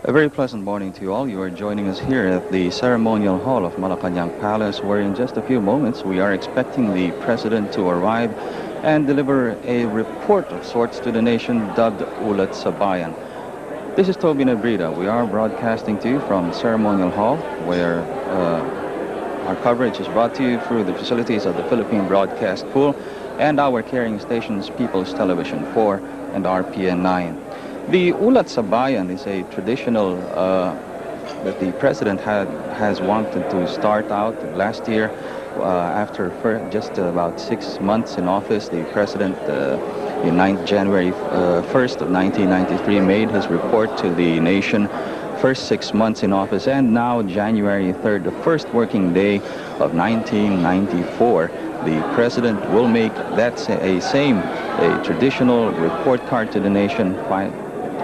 A very pleasant morning to you all. You are joining us here at the Ceremonial Hall of Malacañang Palace, where in just a few moments we are expecting the President to arrive and deliver a report of sorts to the nation dubbed Ulat sa Bayan. This is Toby Nebrida. We are broadcasting to you from Ceremonial Hall, where our coverage is brought to you through the facilities of the Philippine Broadcast Pool and our carrying stations People's Television 4 and RPN 9. The Ulat sa Bayan is a traditional that the President has wanted to start out last year. After just about 6 months in office, the President, in January 1st of 1993, made his report to the nation. First 6 months in office, and now January 3rd, the first working day of 1994, the President will make that a traditional report card to the nation,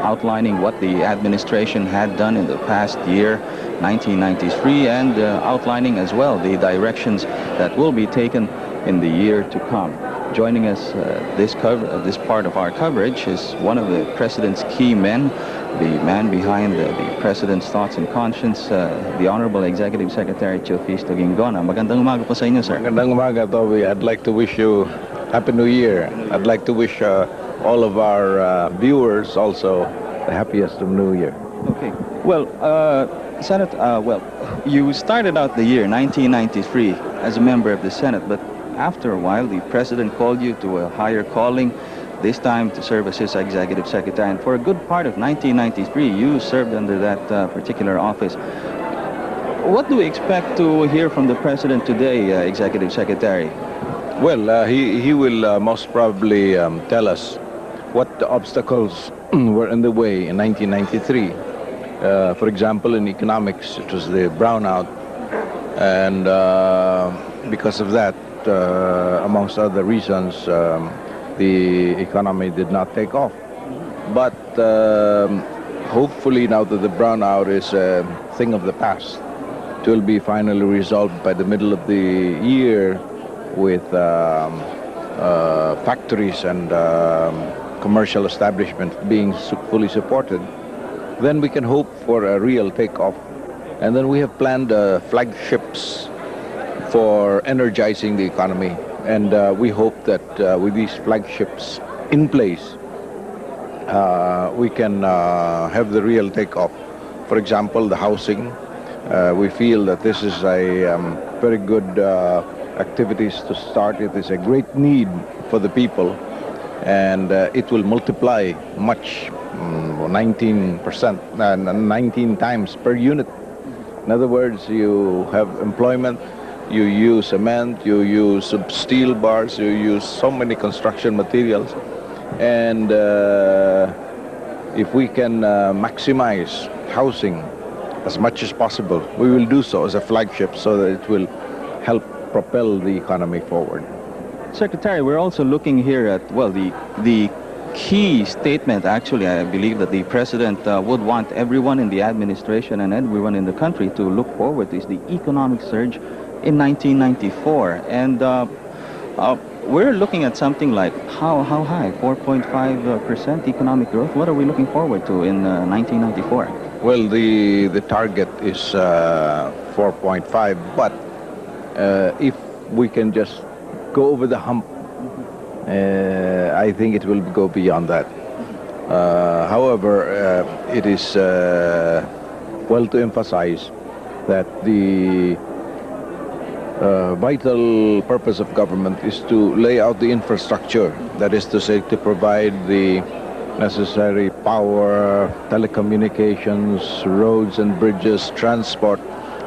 outlining what the administration had done in the past year, 1993, and outlining as well the directions that will be taken in the year to come. Joining us this part of our coverage is one of the President's key men, the man behind the President's thoughts and conscience, the Honorable Executive Secretary Teofisto Gingon. Magandang umaga po sa inyo, sir. Magandang umaga, Toby. I'd like to wish you Happy New Year. I'd like to wish all of our viewers also the happiest of New Year. Okay. Well, Senate, you started out the year 1993 as a member of the Senate, but after a while, the President called you to a higher calling, this time to serve as his Executive Secretary. And for a good part of 1993, you served under that particular office. What do we expect to hear from the President today, Executive Secretary? Well, he will most probably tell us what the obstacles were in the way in 1993. For example, in economics, it was the brownout, and because of that, amongst other reasons, the economy did not take off. But hopefully now that the brownout is a thing of the past, it will be finally resolved by the middle of the year with factories and commercial establishments being fully supported. Then we can hope for a real takeoff. And then we have planned flagships for energizing the economy, and we hope that with these flagships in place, we can have the real takeoff. For example, the housing. We feel that this is a very good activities to start. It is a great need for the people, and it will multiply much, 19%, 19 times per unit. In other words, you have employment, you use cement, you use steel bars, you use so many construction materials. And if we can maximize housing as much as possible, we will do so as a flagship so that it will help propel the economy forward. Secretary, we're also looking here at, well, the key statement, actually, I believe that the President would want everyone in the administration and everyone in the country to look forward to is the economic surge in 1994, and we're looking at something like how high? 4.5% economic growth. What are we looking forward to in 1994? Well, the target is 4.5, but if we can just go over the hump, I think it will go beyond that. However, it is well to emphasize that the vital purpose of government is to lay out the infrastructure, that is to say, to provide the necessary power, telecommunications, roads and bridges, transport,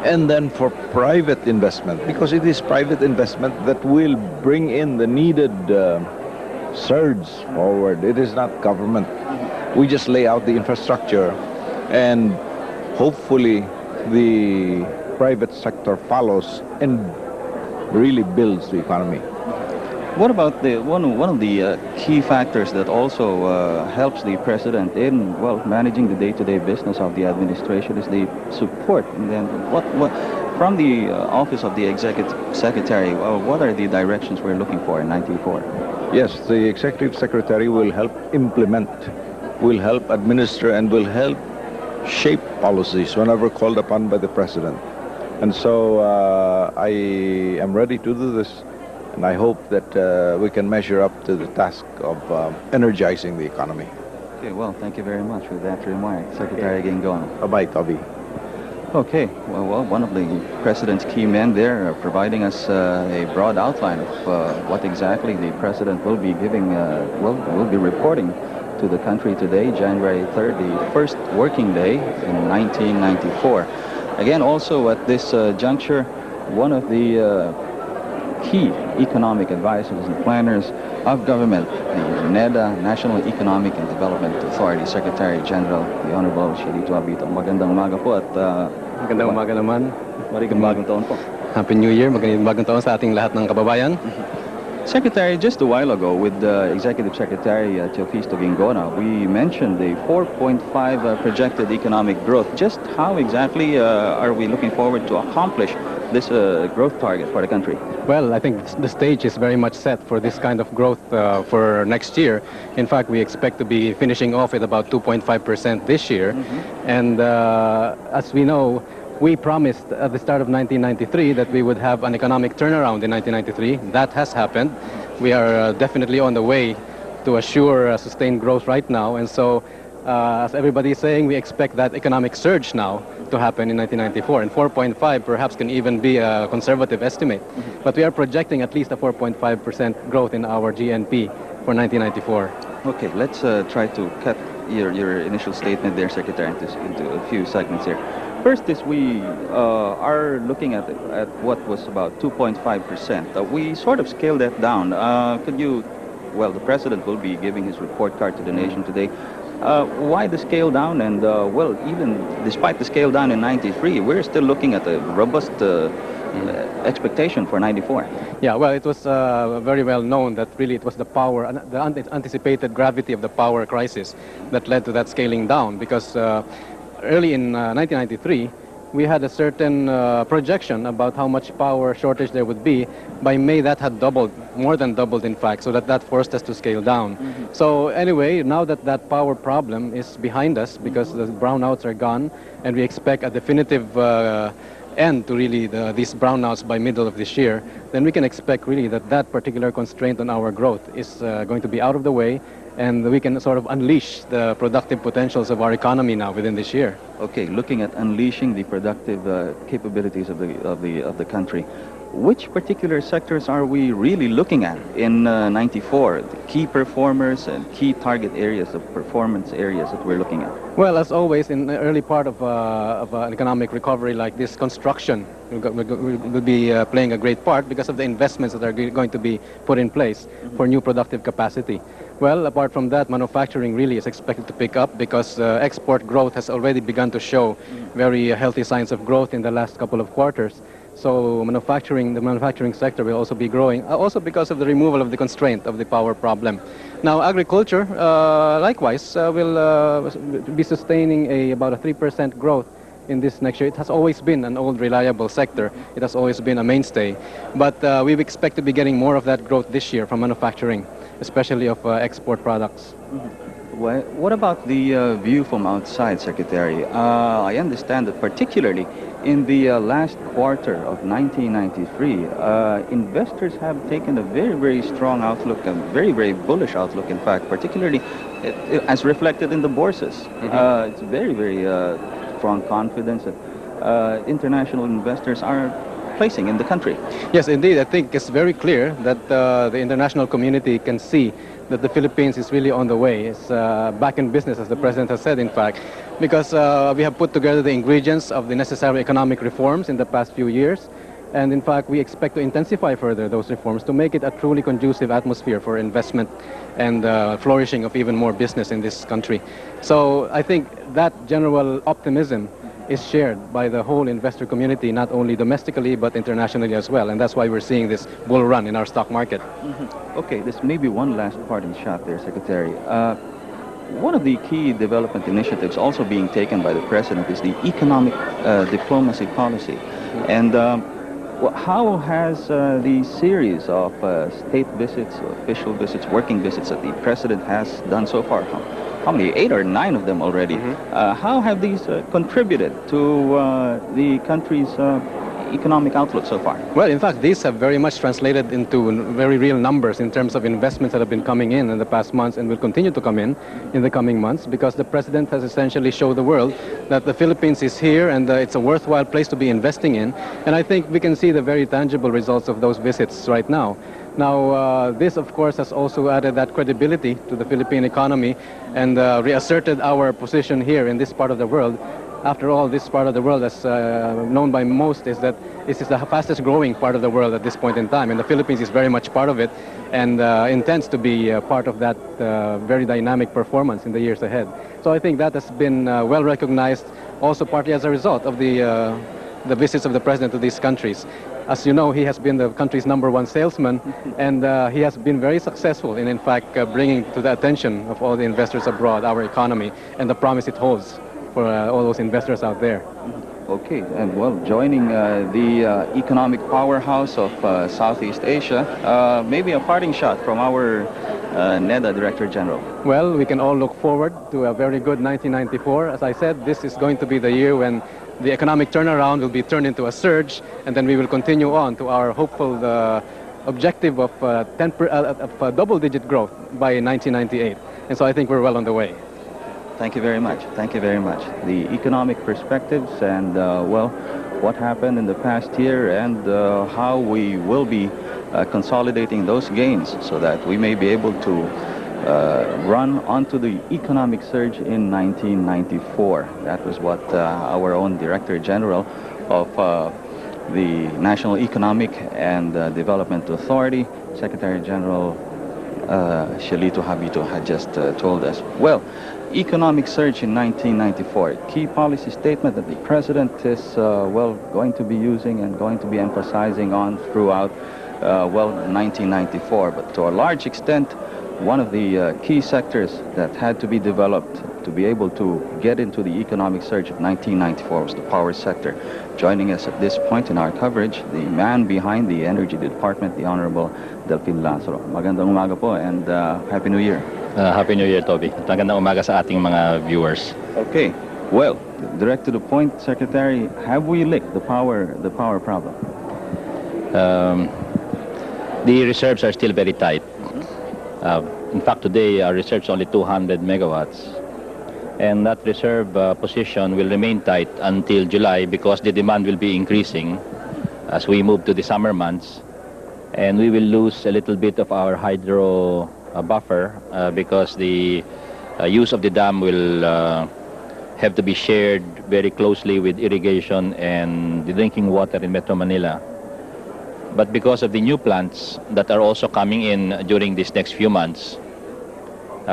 and then for private investment, because it is private investment that will bring in the needed surge forward. It is not government. We just lay out the infrastructure, and hopefully the private sector follows and really builds the economy. What about one of the key factors that also helps the President in, well, managing the day-to-day business of the administration is the support? And then what from the office of the Executive Secretary, what are the directions we're looking for in 94? Yes, the Executive Secretary will help implement, will help administer, and will help shape policies whenever called upon by the President. And so I am ready to do this, and I hope that we can measure up to the task of energizing the economy. Okay, well, thank you very much for that remark, Secretary Gingon. Bye-bye, Toby. Okay, well, one of the President's key men there providing us a broad outline of what exactly the President will be giving, will be reporting to the country today, January 3rd, the first working day in 1994. Again, also at this juncture, one of the key economic advisors and planners of government, the NEDA, National Economic and Development Authority Secretary General, the Honorable Sherito Abito. Magandang umaga po at magandang umaga naman. Magandang bagong taon po. Happy New Year, magandang bagong taon sa ating lahat ng kababayan. Secretary, just a while ago with Executive Secretary Teofisto Gingona, we mentioned the 4.5 projected economic growth. Just how exactly are we looking forward to accomplish this growth target for the country? Well, I think the stage is very much set for this kind of growth for next year. In fact, we expect to be finishing off at about 2.5% this year. And as we know, we promised at the start of 1993 that we would have an economic turnaround in 1993. That has happened. We are definitely on the way to assure sustained growth right now. And so, as everybody is saying, we expect that economic surge now to happen in 1994. And 4.5 perhaps can even be a conservative estimate. But we are projecting at least a 4.5% growth in our GNP for 1994. Okay, let's try to cut your initial statement there, Secretary, into a few segments here. First is we are looking at what was about 2.5%. We sort of scaled that down. Could you, well, the President will be giving his report card to the nation today. Why the scale down? And, well, even despite the scale down in 93, we're still looking at a robust expectation for 94. Yeah, well, it was very well known that really it was the power, the anticipated gravity of the power crisis that led to that scaling down, because early in 1993, we had a certain projection about how much power shortage there would be. By May, that had doubled, more than doubled, in fact, so that forced us to scale down. So anyway, now that that power problem is behind us, because the brownouts are gone, and we expect a definitive end to really these brownouts by middle of this year, then we can expect really that particular constraint on our growth is going to be out of the way, and we can sort of unleash the productive potentials of our economy now within this year. Okay, looking at unleashing the productive capabilities of the country, which particular sectors are we really looking at in 94? The key performers and key target areas of performance areas that we're looking at. Well, as always, in the early part of an economic recovery like this, construction will be playing a great part because of the investments that are going to be put in place for new productive capacity. Well, apart from that, manufacturing really is expected to pick up because export growth has already begun to show very healthy signs of growth in the last couple of quarters. So the manufacturing sector will also be growing, also because of the removal of the constraint of the power problem. Now, agriculture, likewise, will be sustaining about a 3% growth in this next year. It has always been an old, reliable sector. It has always been a mainstay. But we expect to be getting more of that growth this year from manufacturing, especially of export products. Well, what about the view from outside, Secretary? I understand that particularly in the last quarter of 1993, investors have taken a very, very strong outlook, a very, very bullish outlook, in fact, particularly as reflected in the bourses. It's very, very strong confidence that international investors are placing in the country. Yes, indeed. I think it's very clear that the international community can see that the Philippines is really on the way. It's back in business, as the President has said, in fact, because we have put together the ingredients of the necessary economic reforms in the past few years. And in fact, we expect to intensify further those reforms to make it a truly conducive atmosphere for investment and flourishing of even more business in this country. So I think that general optimism is shared by the whole investor community, not only domestically but internationally as well, and that's why we're seeing this bull run in our stock market. Okay, this may be one last parting shot there, Secretary. One of the key development initiatives also being taken by the President is the economic diplomacy policy. And how has the series of state visits, official visits, working visits that the President has done so far how many, 8 or 9 of them already. How have these contributed to the country's economic outlook so far? Well, in fact, these have very much translated into very real numbers in terms of investments that have been coming in the past months and will continue to come in the coming months, because the president has essentially showed the world that the Philippines is here and it's a worthwhile place to be investing in. And I think we can see the very tangible results of those visits right now. Now, this, of course, has also added that credibility to the Philippine economy and reasserted our position here in this part of the world. After all, this part of the world, as known by most, is that this is the fastest growing part of the world at this point in time, and the Philippines is very much part of it and intends to be part of that very dynamic performance in the years ahead. So I think that has been well recognized, also partly as a result of the visits of the president to these countries. As you know, he has been the country's #1 salesman, and he has been very successful in fact, bringing to the attention of all the investors abroad our economy and the promise it holds for all those investors out there. Okay, and well, joining the economic powerhouse of Southeast Asia, maybe a parting shot from our NEDA Director General. Well, we can all look forward to a very good 1994. As I said, this is going to be the year when the economic turnaround will be turned into a surge, and then we will continue on to our hopeful objective of double-digit growth by 1998. And so I think we're well on the way. Thank you very much. Thank you very much. The economic perspectives and, well, what happened in the past year and how we will be consolidating those gains so that we may be able to run onto the economic surge in 1994. That was what our own Director General of the National Economic and Development Authority, Secretary General Shalito Habito, had just told us. Well, economic surge in 1994, key policy statement that the president is, well, going to be using and going to be emphasizing on throughout, well, 1994. But to a large extent, one of the key sectors that had to be developed to be able to get into the economic surge of 1994 was the power sector. Joining us at this point in our coverage, the man behind the Energy Department, the Honorable Delfin Lazaro. Magandang umaga po and Happy New Year. Happy New Year, Toby. Magandang umaga sa ating mga viewers. Okay, well, direct to the point, Secretary, have we licked the power problem? The reserves are still very tight. In fact, today our reserves only 200 megawatts. And that reserve position will remain tight until July because the demand will be increasing as we move to the summer months. And we will lose a little bit of our hydro buffer because the use of the dam will have to be shared very closely with irrigation and the drinking water in Metro Manila. But because of the new plants that are also coming in during these next few months,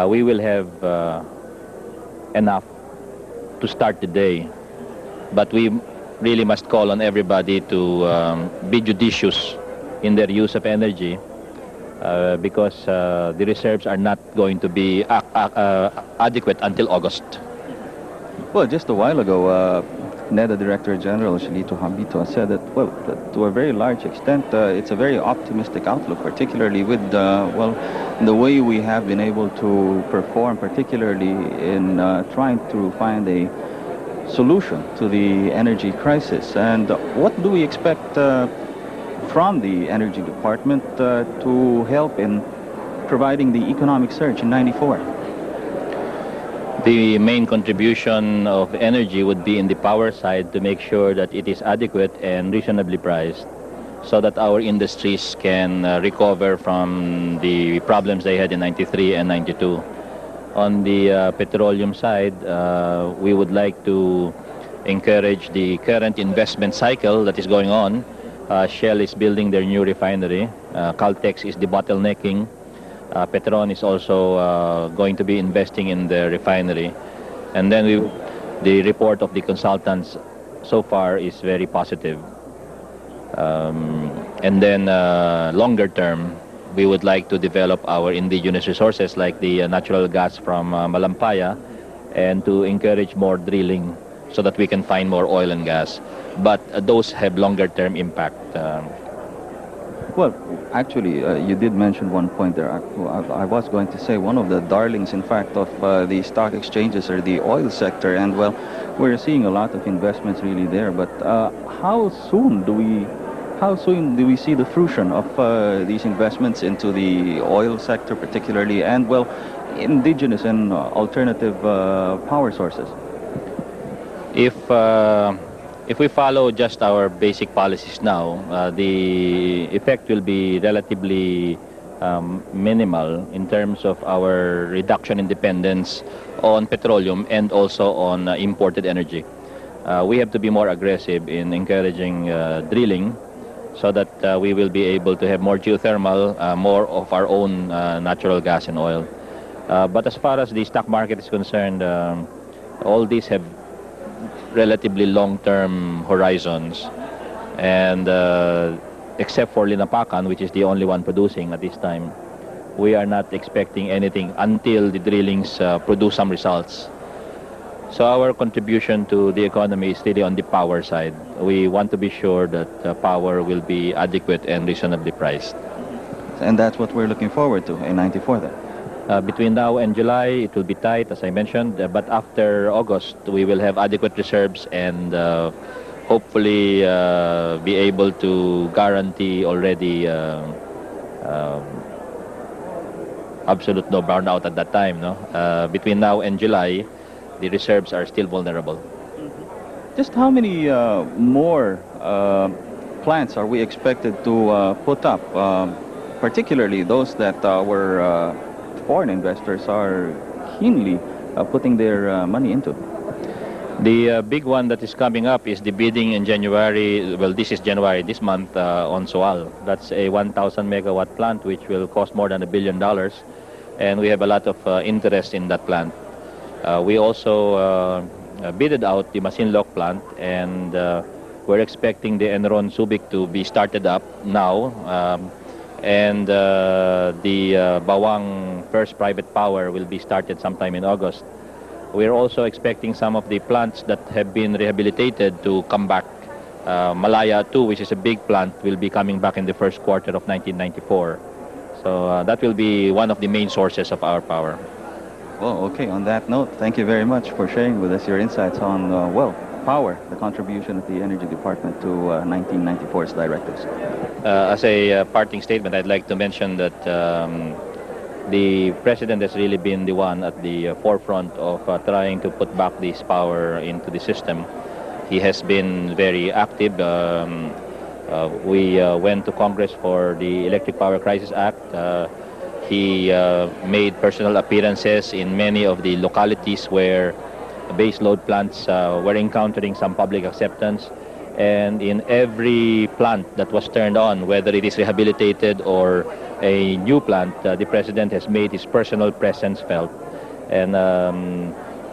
we will have enough to start the day. But we really must call on everybody to be judicious in their use of energy because the reserves are not going to be adequate until August. Well, just a while ago, NEDA Director General Shalito Habito said that, well, that to a very large extent, it's a very optimistic outlook, particularly with, well, the way we have been able to perform, particularly in trying to find a solution to the energy crisis. And what do we expect from the Energy Department to help in providing the economic surge in '94? The main contribution of energy would be in the power side to make sure that it is adequate and reasonably priced so that our industries can recover from the problems they had in '93 and '92. On the petroleum side, we would like to encourage the current investment cycle that is going on. Shell is building their new refinery. Caltex is debottlenecking. Petron is also going to be investing in the refinery. And then the report of the consultants so far is very positive. And then longer term, we would like to develop our indigenous resources like the natural gas from Malampaya and to encourage more drilling so that we can find more oil and gas. But those have longer term impact. Well, actually, you did mention one point there. I was going to say one of the darlings, in fact, of the stock exchanges are the oil sector, and well, we're seeing a lot of investments really there. But how soon do we see the fruition of these investments into the oil sector, particularly, and well, indigenous and alternative power sources? If we follow just our basic policies now, the effect will be relatively minimal in terms of our reduction in dependence on petroleum and also on imported energy. We have to be more aggressive in encouraging drilling so that we will be able to have more geothermal, more of our own natural gas and oil. But as far as the stock market is concerned, all these have relatively long-term horizons, and except for Linapakan, which is the only one producing at this time, we are not expecting anything until the drillings produce some results. So our contribution to the economy is really on the power side. We want to be sure that power will be adequate and reasonably priced. And that's what we're looking forward to in 94 then. Between now and July, it will be tight, as I mentioned, but after August, we will have adequate reserves and hopefully be able to guarantee already absolute no burnout at that time. No? Between now and July, the reserves are still vulnerable. Just how many more plants are we expected to put up, particularly those that were foreign investors are keenly putting their money into? The big one that is coming up is the bidding in January. Well, this is January, this month, on Soal. That's a 1,000 megawatt plant which will cost more than $1 billion, and we have a lot of interest in that plant. We also bidded out the Masinloc plant, and we're expecting the Enron Subic to be started up now. And the Bawang First Private Power will be started sometime in August. We're also expecting some of the plants that have been rehabilitated to come back. Malaya 2, which is a big plant, will be coming back in the first quarter of 1994. So that will be one of the main sources of our power. Well, okay, on that note, thank you very much for sharing with us your insights on, well, power, the contribution of the Energy Department to 1994's directives. As a parting statement, I'd like to mention that the President has really been the one at the forefront of trying to put back this power into the system. He has been very active. We went to Congress for the Electric Power Crisis Act. He made personal appearances in many of the localities where base load plants were encountering some public acceptance, and in every plant that was turned on, whether it is rehabilitated or a new plant, the President has made his personal presence felt. And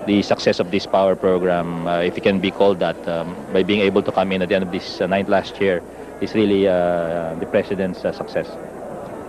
the success of this power program, if it can be called that, by being able to come in at the end of this night last year, is really the President's success.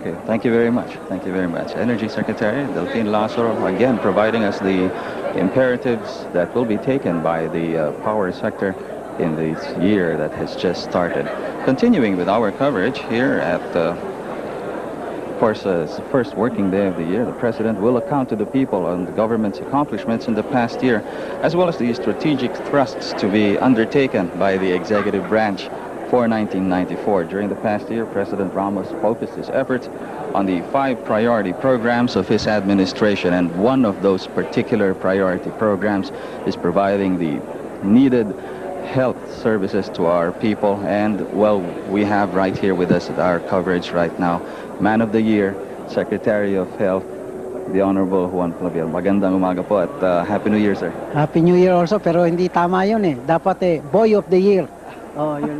Okay, thank you very much. Thank you very much. Energy Secretary Delphine Lazaro, again, providing us the imperatives that will be taken by the power sector in this year that has just started. Continuing with our coverage here at, of course, it's the first working day of the year. The President will account to the people on the government's accomplishments in the past year, as well as the strategic thrusts to be undertaken by the executive branch for 1994. During the past year, President Ramos focused his efforts on the 5 priority programs of his administration, and one of those particular priority programs is providing the needed health services to our people. And well, we have right here with us at our coverage right now, Man of the Year, Secretary of Health, the Honorable Juan Clavier. Magandang umaga po at Happy New Year, sir. Happy New Year also, pero hindi tama yun eh. Dapat Boy of the Year. Oh, yun.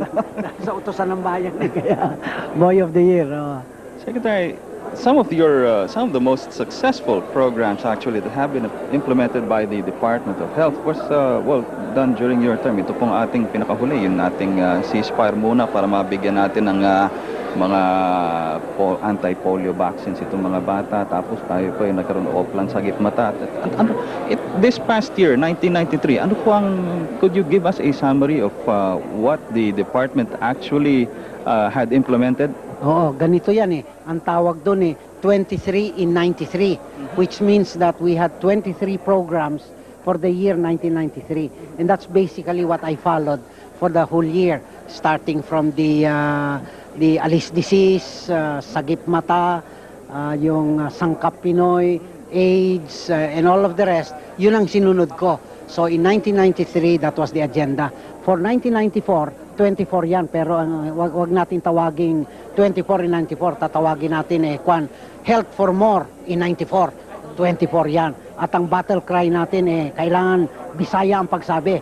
Sa utosan ng bayan eh, kaya Boy of the Year. Oh. Secretary, some of the most successful programs actually that have been implemented by the Department of Health was well done during your term. Ito pong ating pinakahuli, yung ating ceasefire muna para mabigyan natin ng mga anti-polio vaccines itong mga bata, tapos tayo po yung nagkaroon ng oplan sa gitmata. This past year, 1993, ano po could you give us a summary of what the department actually had implemented? Oo, ganito yan eh. Ang tawag doon eh, 23 in 93, which means that we had 23 programs for the year 1993. And that's basically what I followed for the whole year, starting from the Alice disease, Sagip Mata, yung Sangkap Pinoy, AIDS, and all of the rest. Yun ang sinunod ko. So in 1993, that was the agenda. For 1994, 24 yan, pero wag natin tawaging 24 in 94, tatawagin natin Health for More in 94, 24 yan. At ang battle cry natin kailangan Bisaya ang pagsabi.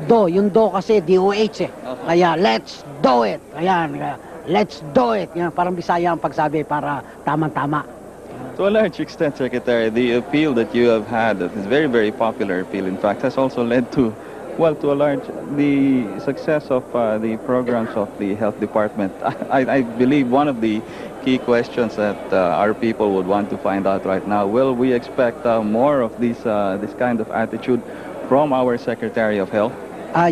Yung do kasi DOH Kaya let's do it. Ayan, let's do it. Yan, parang Bisaya ang pagsabi para tama-tama. To a large extent, Secretary, the appeal that you have had, this very, very popular appeal, in fact, has also led to, well, to a large, the success of the programs of the health department. I believe one of the key questions that our people would want to find out right now, will we expect more of this kind of attitude from our Secretary of Health?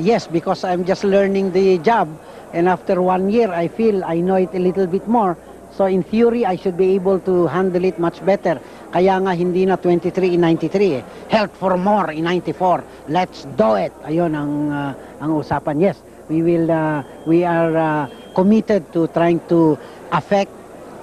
Yes, because I'm just learning the job, and after 1 year, I feel I know it a little bit more. So in theory, I should be able to handle it much better. Kaya nga hindi na 23 in 93 Health for More in 94. Let's do it. Ayun ang usapan. Yes, we are committed to trying to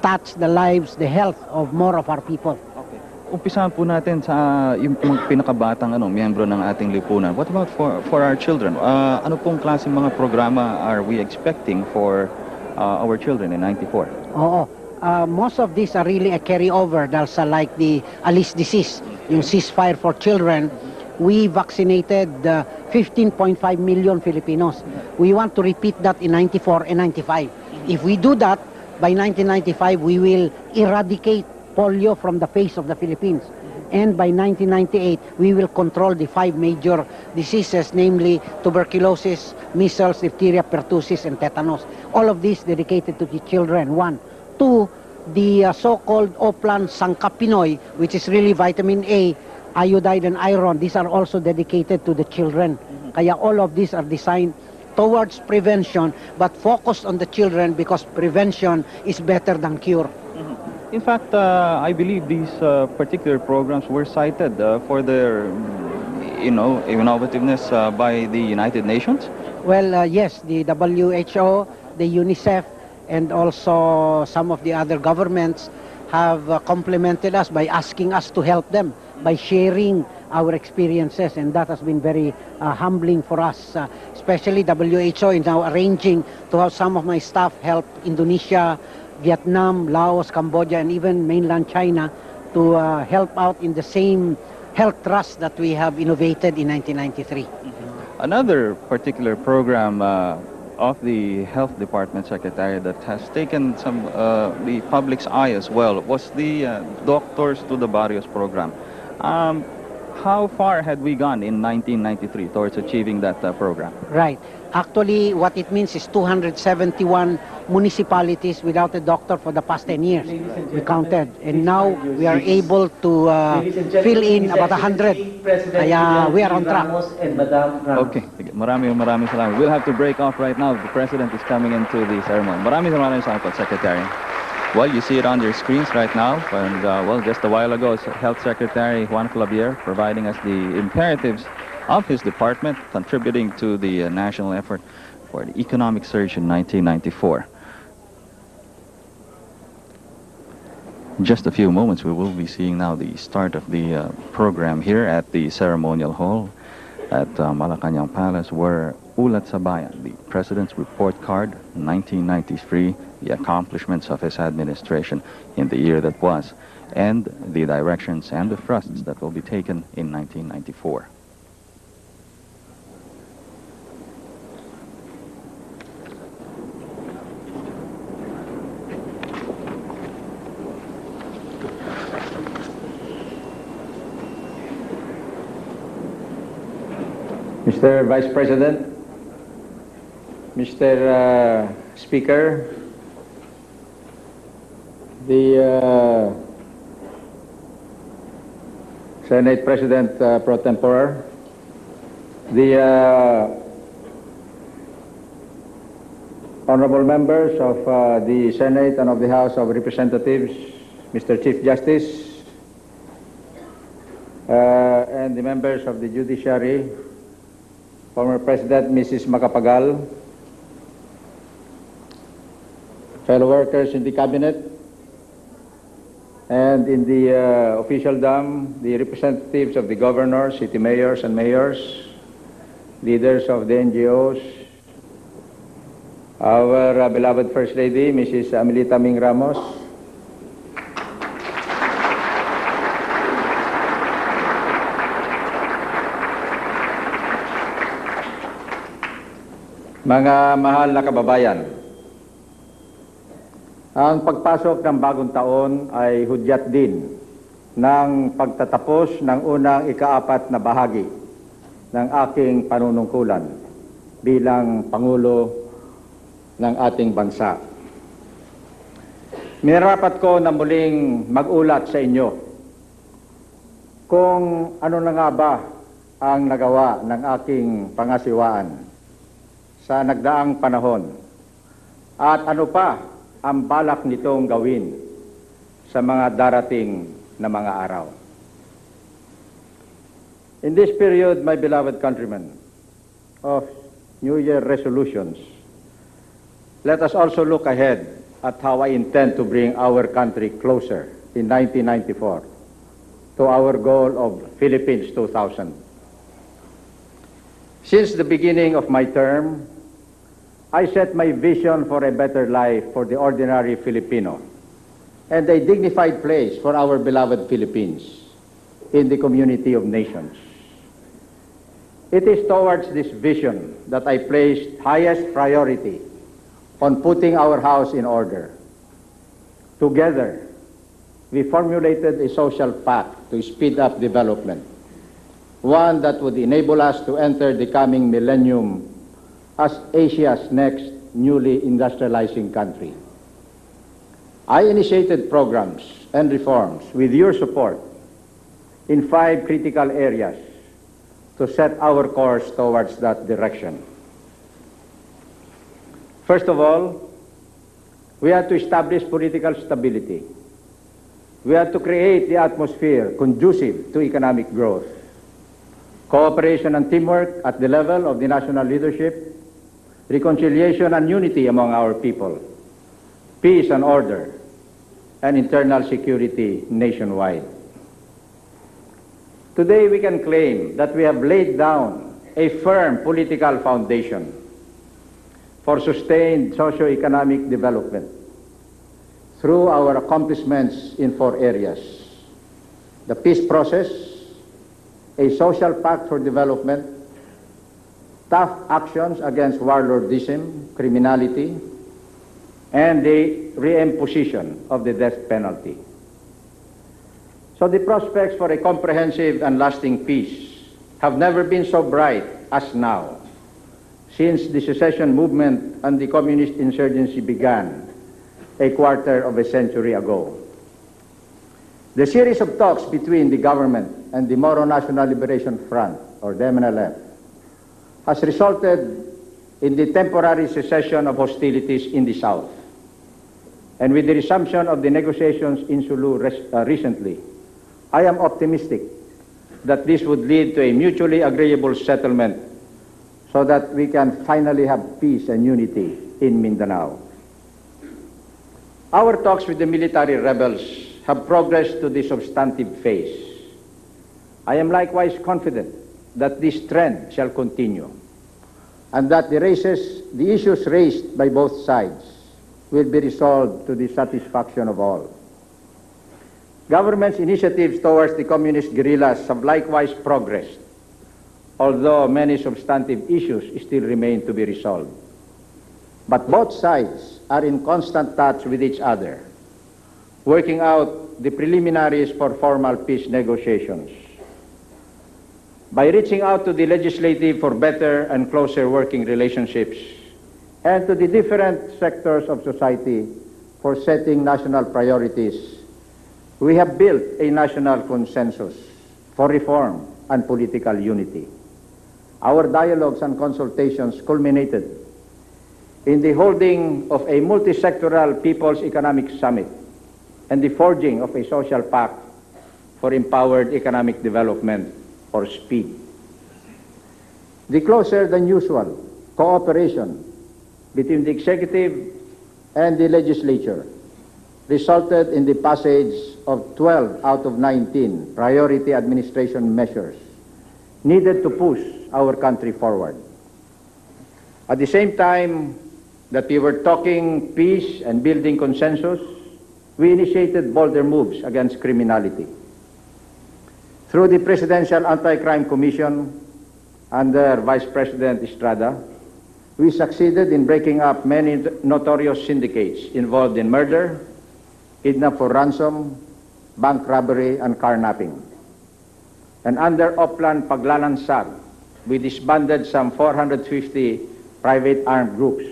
touch the lives, the health of more of our people. Okay. Umpisahan po natin sa yung pinakabatang miyembro ng ating lipunan. What about for our children? Ano pong klaseng mga programa are we expecting for our children in 94? Oo. Most of these are really a carryover dahil sa like the Alice disease, yung ceasefire for children. We vaccinated 15.5 million Filipinos. We want to repeat that in 94 and 95. If we do that, by 1995, we will eradicate polio from the face of the Philippines. And by 1998, we will control the 5 major diseases, namely tuberculosis, measles, diphtheria, pertussis, and tetanus. All of these dedicated to the children, 1. 2, the so-called Oplan Sangkap Pinoy, which is really vitamin A, iodide, and iron. These are also dedicated to the children. Kaya all of these are designed towards prevention, but focused on the children because prevention is better than cure. In fact, I believe these particular programs were cited for their, innovativeness by the United Nations. Well, yes, the WHO, the UNICEF, and also some of the other governments have complimented us by asking us to help them, by sharing our experiences, and that has been very humbling for us. Especially WHO is now arranging to have some of my staff help Indonesia, Vietnam, Laos, Cambodia, and even mainland China to help out in the same health trust that we have innovated in 1993. Another particular program of the Health Department, Secretary, that has taken some the public's eye as well was the Doctors to the Barrios program. How far had we gone in 1993 towards achieving that program? Right. Actually, what it means is 271 municipalities without a doctor for the past 10 years. We counted. And now we are able to fill in about 100. Kaya we are on track. Okay. Maraming salamat. We'll have to break off right now. The President is coming into the ceremony. Maraming salamat, Secretary. Well, you see it on your screens right now. And, well, just a while ago, Health Secretary Juan Clavier providing us the imperatives of his department, contributing to the national effort for the economic surge in 1994. In just a few moments, we will be seeing now the start of the program here at the Ceremonial Hall at Malacañang Palace, where Ulat sa Bayan, the President's Report Card, 1993, the accomplishments of his administration in the year that was, and the directions and the thrusts that will be taken in 1994. Mr. Vice President, Mr. Speaker, the Senate President pro tempore, the honorable members of the Senate and of the House of Representatives, Mr. Chief Justice, and the members of the Judiciary, former President Mrs. Macapagal, fellow workers in the Cabinet, and in the officialdom, the representatives of the governors, city mayors and mayors, leaders of the NGOs, our beloved First Lady, Mrs. Amelita Ming Ramos, mga mahal na kababayan, ang pagpasok ng bagong taon ay hudyat din ng pagtatapos ng unang ika-4 na bahagi ng aking panunungkulan bilang Pangulo ng ating bansa. Minarapat ko na muling mag-ulat sa inyo kung ano na nga ba ang nagawa ng aking pangasiwaan sa nagdaang panahon at ano pa ang balak nitong gawin sa mga darating na mga araw. In this period, my beloved countrymen, of New Year resolutions, let us also look ahead at how I intend to bring our country closer in 1994 to our goal of Philippines 2000. Since the beginning of my term, I set my vision for a better life for the ordinary Filipino and a dignified place for our beloved Philippines in the community of nations. It is towards this vision that I placed highest priority on putting our house in order. Together, we formulated a social pact to speed up development, one that would enable us to enter the coming millennium as Asia's next newly industrializing country. I initiated programs and reforms with your support in 5 critical areas to set our course towards that direction. First of all, we have to establish political stability. We have to create the atmosphere conducive to economic growth. Cooperation and teamwork at the level of the national leadership, reconciliation and unity among our people, peace and order, and internal security nationwide. Today we can claim that we have laid down a firm political foundation for sustained socio-economic development through our accomplishments in 4 areas: the peace process, a social pact for development, tough actions against warlordism, criminality, and the reimposition of the death penalty. So the prospects for a comprehensive and lasting peace have never been so bright as now, since the secession movement and the communist insurgency began a quarter of a century ago. The series of talks between the government and the Moro National Liberation Front, or the MNLF, has resulted in the temporary cessation of hostilities in the South. And with the resumption of the negotiations in Sulu recently, I am optimistic that this would lead to a mutually agreeable settlement so that we can finally have peace and unity in Mindanao. Our talks with the military rebels have progressed to the substantive phase. I am likewise confident that this trend shall continue, and that the issues raised by both sides will be resolved to the satisfaction of all. Government's initiatives towards the communist guerrillas have likewise progressed, although many substantive issues still remain to be resolved. But both sides are in constant touch with each other, working out the preliminaries for formal peace negotiations. By reaching out to the legislative for better and closer working relationships, and to the different sectors of society for setting national priorities, we have built a national consensus for reform and political unity. Our dialogues and consultations culminated in the holding of a multi-sectoral People's Economic Summit and the forging of a social pact for empowered economic development, or SPEED. The closer than usual cooperation between the executive and the legislature resulted in the passage of 12 out of 19 priority administration measures needed to push our country forward. At the same time that we were talking peace and building consensus, we initiated bolder moves against criminality. Through the Presidential Anti-Crime Commission under Vice President Estrada, we succeeded in breaking up many notorious syndicates involved in murder, kidnap for ransom, bank robbery, and carnapping. And under Oplan Paglalansag, we disbanded some 450 private armed groups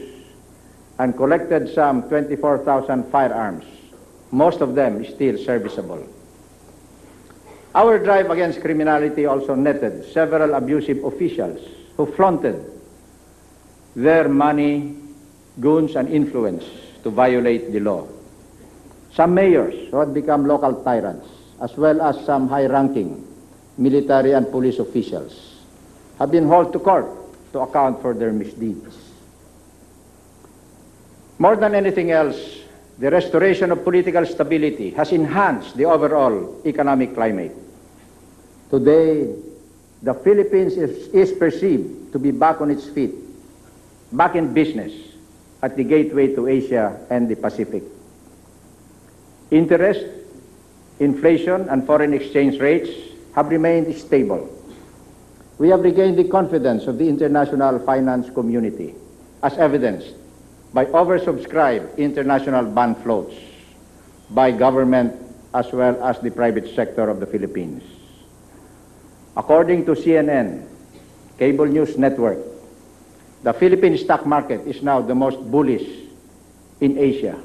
and collected some 24,000 firearms, most of them still serviceable. Our drive against criminality also netted several abusive officials who flaunted their money, goons, and influence to violate the law. Some mayors who had become local tyrants, as well as some high-ranking military and police officials, have been hauled to court to account for their misdeeds. More than anything else, the restoration of political stability has enhanced the overall economic climate. Today, the Philippines is perceived to be back on its feet, back in business at the gateway to Asia and the Pacific. Interest, inflation, and foreign exchange rates have remained stable. We have regained the confidence of the international finance community, as evidenced by oversubscribed international bond floats by government as well as the private sector of the Philippines. According to CNN, cable news network, the Philippine stock market is now the most bullish in Asia,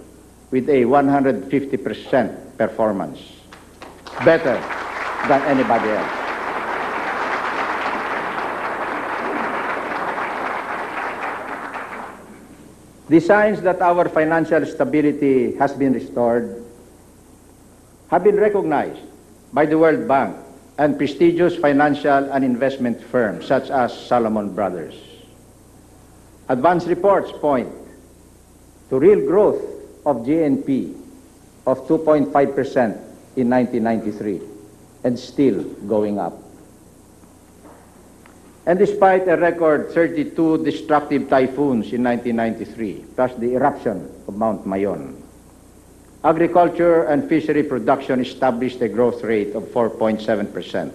with a 150% performance, better than anybody else. The signs that our financial stability has been restored have been recognized by the World Bank and prestigious financial and investment firms such as Salomon Brothers. Advanced reports point to real growth of GNP of 2.5% in 1993 and still going up. And despite a record 32 destructive typhoons in 1993, plus the eruption of Mount Mayon, agriculture and fishery production established a growth rate of 4.7%.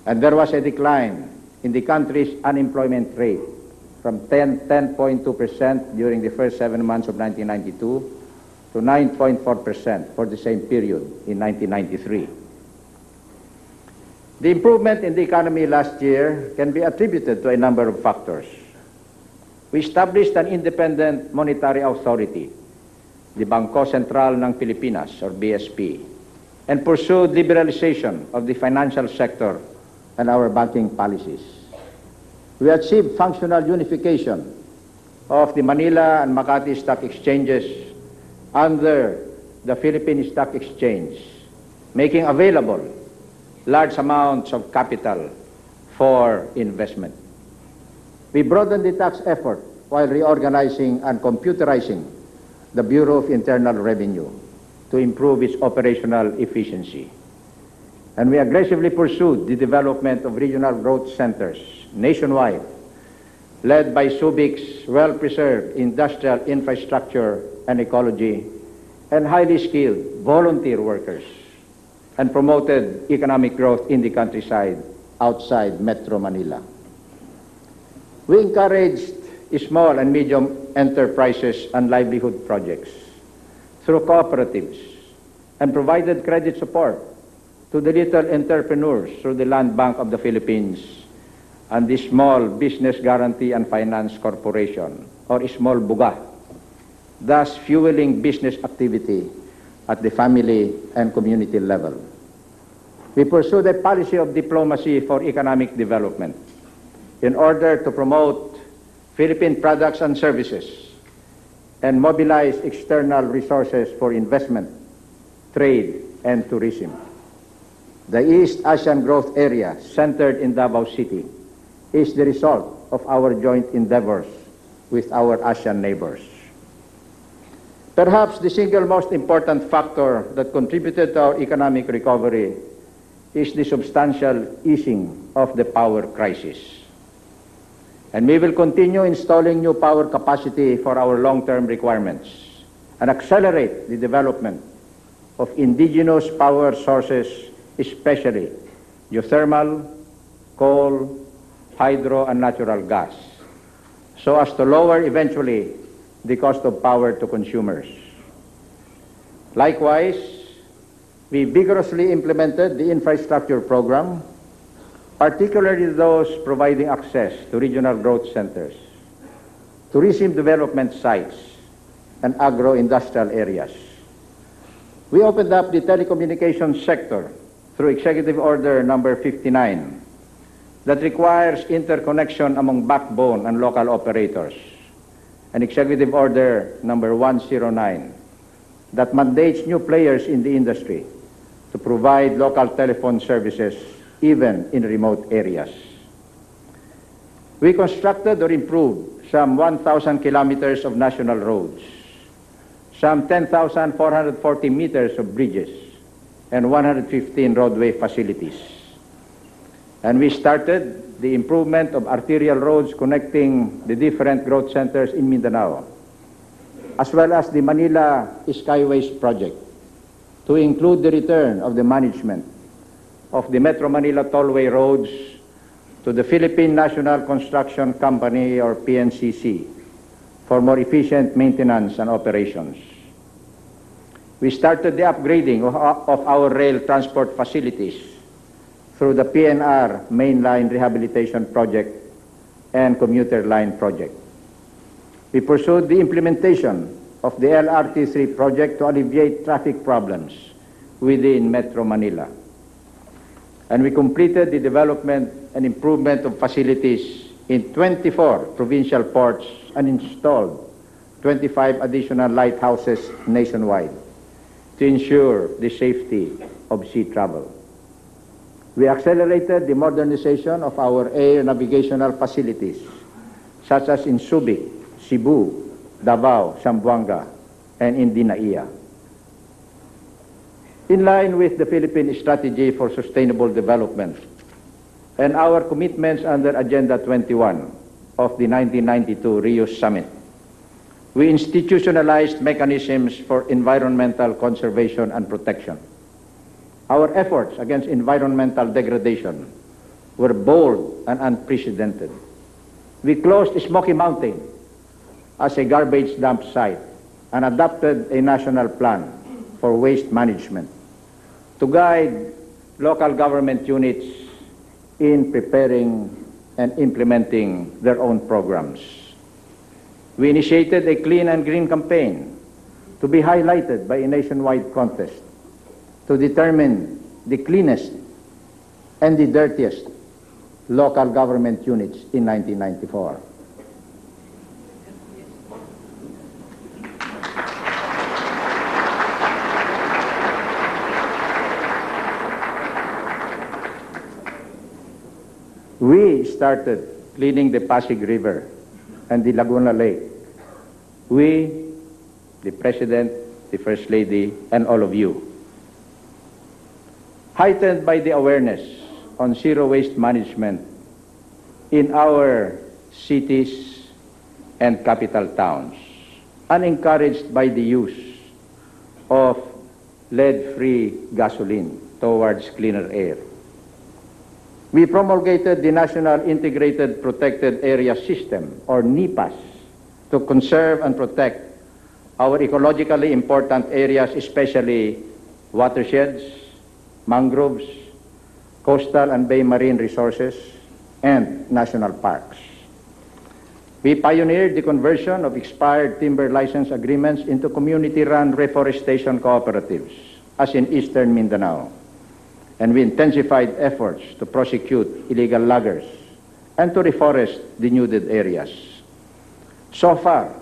And there was a decline in the country's unemployment rate from 10.2% during the first 7 months of 1992 to 9.4% for the same period in 1993. The improvement in the economy last year can be attributed to a number of factors. We established an independent monetary authority, the Bangko Sentral ng Pilipinas, or BSP, and pursued liberalization of the financial sector and our banking policies. We achieved functional unification of the Manila and Makati stock exchanges under the Philippine Stock Exchange, making available large amounts of capital for investment. We broadened the tax effort while reorganizing and computerizing the Bureau of Internal Revenue to improve its operational efficiency. And we aggressively pursued the development of regional growth centers nationwide, led by Subic's well-preserved industrial infrastructure and ecology and highly skilled volunteer workers, and promoted economic growth in the countryside outside Metro Manila. We encouraged small and medium enterprises and livelihood projects through cooperatives and provided credit support to the little entrepreneurs through the Land Bank of the Philippines and the Small Business Guarantee and Finance Corporation, or Small Buga, thus fueling business activity at the family and community level. We pursued a policy of diplomacy for economic development in order to promote Philippine products and services, and mobilize external resources for investment, trade, and tourism. The East Asian Growth Area, centered in Davao City, is the result of our joint endeavors with our ASEAN neighbors. Perhaps the single most important factor that contributed to our economic recovery is the substantial easing of the power crisis. And we will continue installing new power capacity for our long-term requirements and accelerate the development of indigenous power sources, especially geothermal, coal, hydro, and natural gas, so as to lower eventually the cost of power to consumers. Likewise, we vigorously implemented the infrastructure program, particularly those providing access to regional growth centers, tourism development sites, and agro-industrial areas. We opened up the telecommunications sector through Executive Order number 59 that requires interconnection among backbone and local operators, and Executive Order number 109 that mandates new players in the industry to provide local telephone services even in remote areas. We constructed or improved some 1,000 kilometers of national roads, some 10,440 meters of bridges, and 115 roadway facilities. And we started the improvement of arterial roads connecting the different growth centers in Mindanao, as well as the Manila Skyways project, to include the return of the management of the Metro Manila tollway roads to the Philippine National Construction Company, or PNCC, for more efficient maintenance and operations. We started the upgrading of our rail transport facilities through the PNR Mainline Rehabilitation Project and Commuter Line Project. We pursued the implementation of the LRT3 project to alleviate traffic problems within Metro Manila. And we completed the development and improvement of facilities in 24 provincial ports and installed 25 additional lighthouses nationwide to ensure the safety of sea travel. We accelerated the modernization of our air navigational facilities, such as in Subic, Cebu, Davao, Zamboanga, and in Dinaia. In line with the Philippine Strategy for Sustainable Development and our commitments under Agenda 21 of the 1992 Rio Summit, we institutionalized mechanisms for environmental conservation and protection. Our efforts against environmental degradation were bold and unprecedented. We closed Smoky Mountain as a garbage dump site and adopted a national plan for waste management to guide local government units in preparing and implementing their own programs. We initiated a clean and green campaign to be highlighted by a nationwide contest to determine the cleanest and the dirtiest local government units in 1994. We started cleaning the Pasig River and the Laguna Lake. We, the President, the First Lady, and all of you, heightened by the awareness on zero waste management in our cities and capital towns, and encouraged by the use of lead-free gasoline towards cleaner air. We promulgated the National Integrated Protected Area System, or NIPAS, to conserve and protect our ecologically important areas, especially watersheds, mangroves, coastal and bay marine resources, and national parks. We pioneered the conversion of expired timber license agreements into community-run reforestation cooperatives, as in Eastern Mindanao. And we intensified efforts to prosecute illegal loggers and to reforest denuded areas. So far,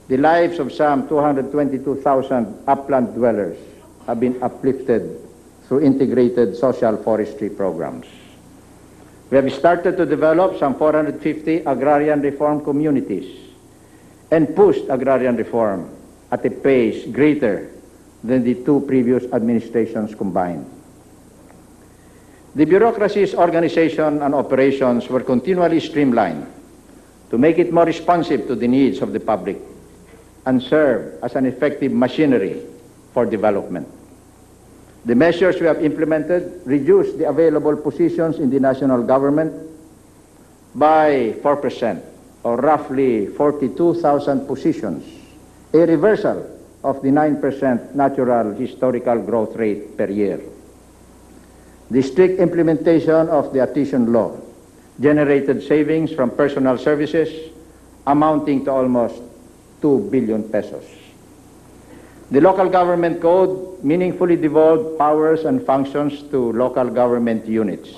the lives of some 222,000 upland dwellers have been uplifted through integrated social forestry programs. We have started to develop some 450 agrarian reform communities and pushed agrarian reform at a pace greater than the two previous administrations combined. The bureaucracy's organization and operations were continually streamlined to make it more responsive to the needs of the public and serve as an effective machinery for development. The measures we have implemented reduced the available positions in the national government by 4%, or roughly 42,000 positions, a reversal of the 9% natural historical growth rate per year. The strict implementation of the Artisan Law generated savings from personal services amounting to almost 2 billion pesos. The local government code meaningfully devolved powers and functions to local government units,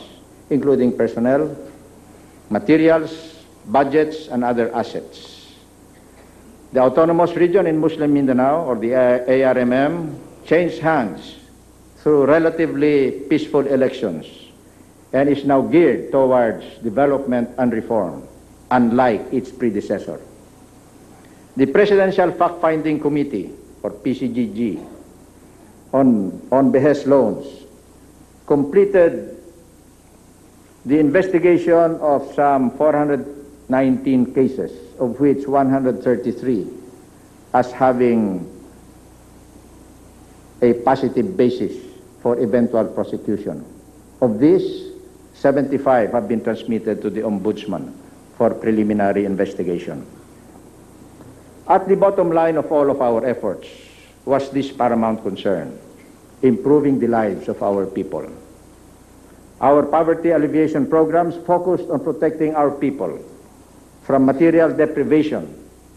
including personnel, materials, budgets, and other assets. The autonomous region in Muslim Mindanao, or the ARMM, changed hands through relatively peaceful elections and is now geared towards development and reform, unlike its predecessor. The Presidential Fact-Finding Committee, or PCGG, on behest loans, completed the investigation of some 419 cases, of which 133 as having a positive basis for eventual prosecution. Of these, 75 have been transmitted to the Ombudsman for preliminary investigation. At the bottom line of all of our efforts was this paramount concern: improving the lives of our people. Our poverty alleviation programs focused on protecting our people from material deprivation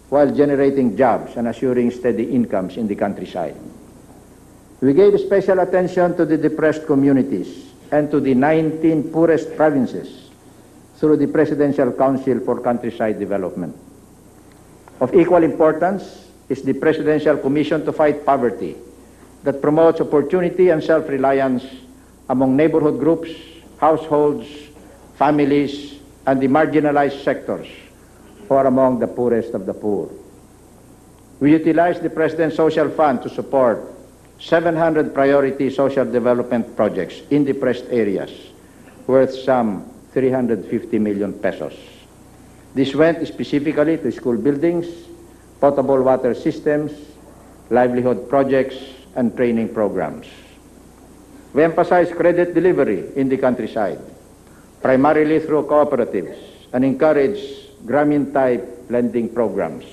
while generating jobs and assuring steady incomes in the countryside. We gave special attention to the depressed communities and to the 19 poorest provinces through the Presidential Council for Countryside Development. Of equal importance is the Presidential Commission to Fight Poverty that promotes opportunity and self-reliance among neighborhood groups, households, families, and the marginalized sectors who are among the poorest of the poor. We utilize the President's Social Fund to support 700 priority social development projects in depressed areas worth some 350 million pesos. This went specifically to school buildings, potable water systems, livelihood projects, and training programs. We emphasize credit delivery in the countryside, primarily through cooperatives, and encourage Grameen-type lending programs.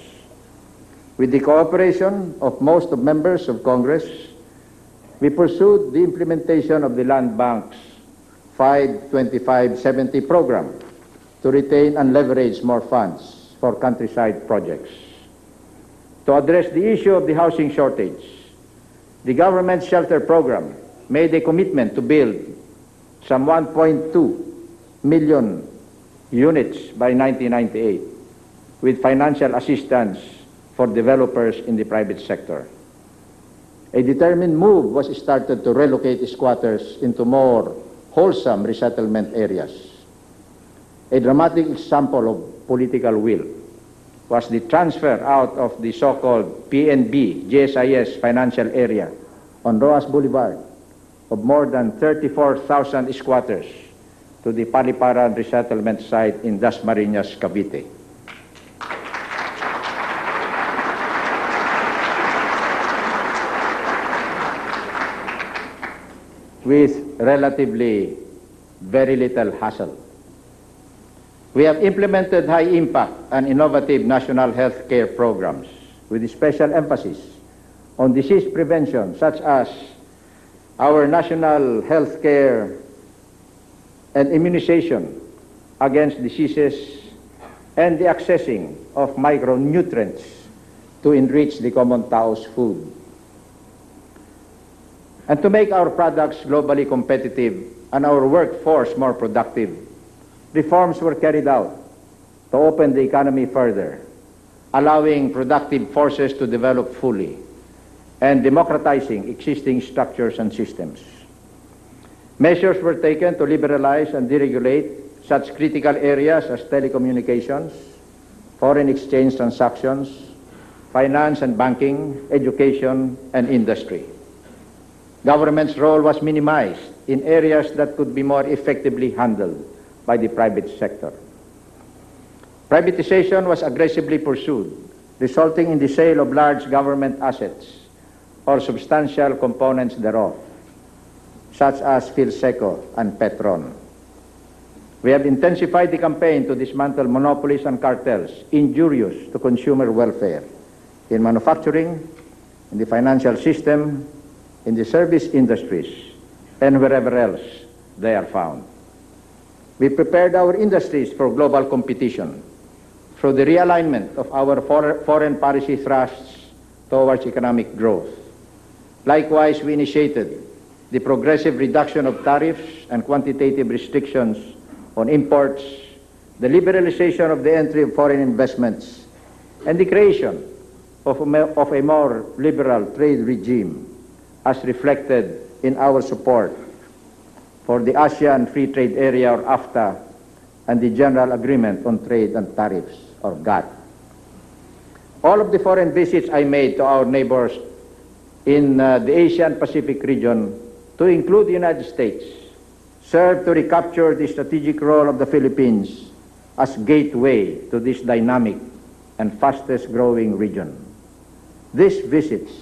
With the cooperation of most of members of Congress, we pursued the implementation of the Land Bank's 5-25-70 program to retain and leverage more funds for countryside projects. To address the issue of the housing shortage, the government shelter program made a commitment to build some 1.2 million units by 1998 with financial assistance for developers in the private sector. A determined move was started to relocate squatters into more wholesome resettlement areas. A dramatic example of political will was the transfer out of the so-called PNB GSIS financial area on Roas Boulevard of more than 34,000 squatters to the Paliparan resettlement site in Dasmariñas, Cavite. With relatively very little hassle. We have implemented high-impact and innovative national health care programs with special emphasis on disease prevention, such as our national health care and immunization against diseases and the accessing of micronutrients to enrich the common tao's food. And to make our products globally competitive and our workforce more productive, reforms were carried out to open the economy further, allowing productive forces to develop fully, and democratizing existing structures and systems. Measures were taken to liberalize and deregulate such critical areas as telecommunications, foreign exchange transactions, finance and banking, education, and industry. Government's role was minimized in areas that could be more effectively handled by the private sector. Privatization was aggressively pursued, resulting in the sale of large government assets or substantial components thereof, such as Philseco and Petron. We have intensified the campaign to dismantle monopolies and cartels injurious to consumer welfare in manufacturing, in the financial system, in the service industries, and wherever else they are found. We prepared our industries for global competition through the realignment of our foreign policy thrusts towards economic growth. Likewise, we initiated the progressive reduction of tariffs and quantitative restrictions on imports, the liberalization of the entry of foreign investments, and the creation of a more liberal trade regime, as reflected in our support for the ASEAN Free Trade Area, or AFTA, and the General Agreement on Trade and Tariffs, or GATT. All of the foreign visits I made to our neighbors in the Asian Pacific region, to include the United States, served to recapture the strategic role of the Philippines as gateway to this dynamic and fastest growing region. These visits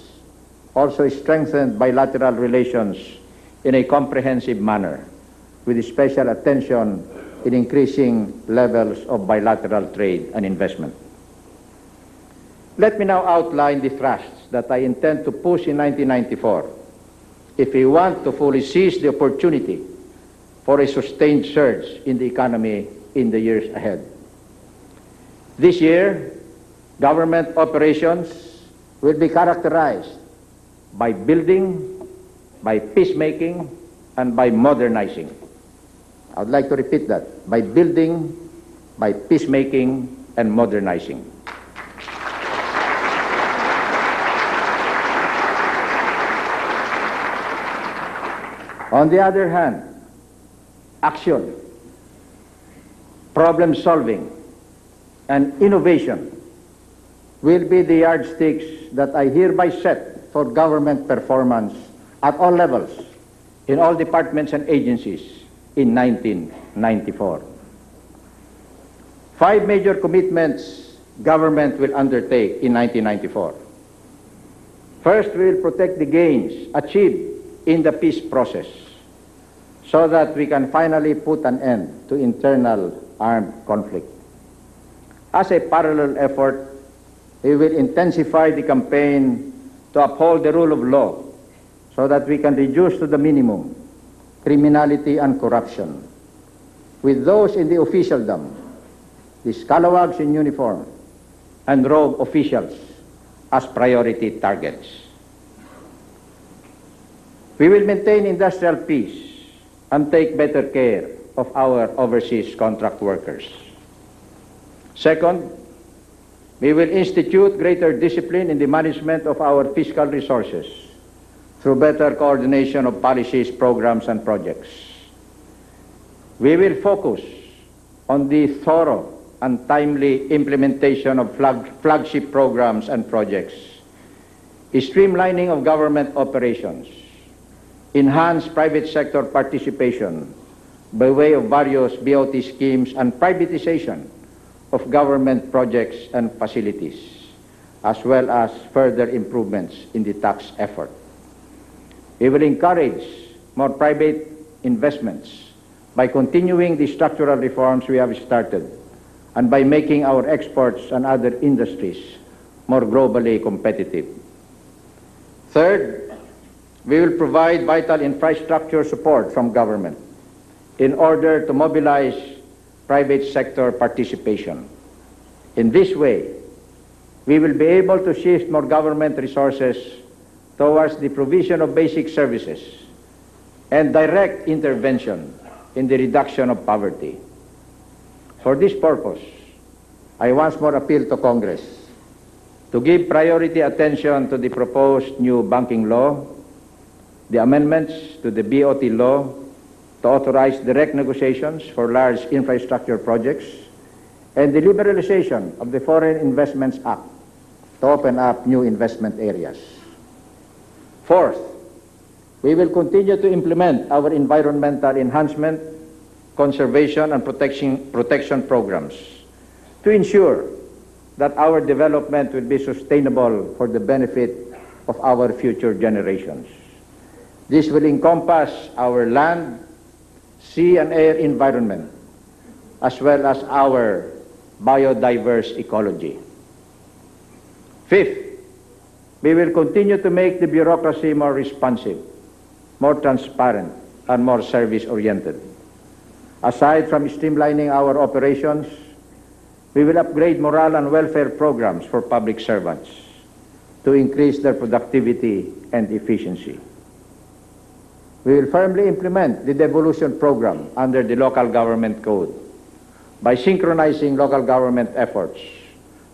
also strengthened bilateral relations in a comprehensive manner, with special attention in increasing levels of bilateral trade and investment. Let me now outline the thrusts that I intend to push in 1994 if we want to fully seize the opportunity for a sustained surge in the economy in the years ahead. This year, government operations will be characterized by building, by peacemaking, and by modernizing. I would like to repeat that: by building, by peacemaking, and modernizing. On the other hand, action, problem solving, and innovation will be the yardsticks that I hereby set for government performance at all levels, in all departments and agencies in 1994. 5 major commitments government will undertake in 1994. First, we will protect the gains achieved in the peace process so that we can finally put an end to internal armed conflict. As a parallel effort, we will intensify the campaign to uphold the rule of law so that we can reduce to the minimum criminality and corruption, with those in the officialdom, the scalawags in uniform, and rogue officials as priority targets. We will maintain industrial peace and take better care of our overseas contract workers. Second, we will institute greater discipline in the management of our fiscal resources through better coordination of policies, programs, and projects. We will focus on the thorough and timely implementation of flagship programs and projects, streamlining of government operations, enhance private sector participation by way of various BOT schemes, and privatization of government projects and facilities, as well as further improvements in the tax effort. We will encourage more private investments by continuing the structural reforms we have started and by making our exports and other industries more globally competitive. Third, we will provide vital infrastructure support from government in order to mobilize private sector participation. In this way, we will be able to shift more government resources towards the provision of basic services and direct intervention in the reduction of poverty. For this purpose, I once more appeal to Congress to give priority attention to the proposed new banking law, the amendments to the BOT law to authorize direct negotiations for large infrastructure projects, and the liberalization of the Foreign Investments Act to open up new investment areas. Fourth, we will continue to implement our environmental enhancement, conservation, and protection programs to ensure that our development will be sustainable for the benefit of our future generations. This will encompass our land, sea, and air environment, as well as our biodiverse ecology. Fifth, we will continue to make the bureaucracy more responsive, more transparent, and more service-oriented. Aside from streamlining our operations, we will upgrade morale and welfare programs for public servants to increase their productivity and efficiency. We will firmly implement the devolution program under the Local Government Code by synchronizing local government efforts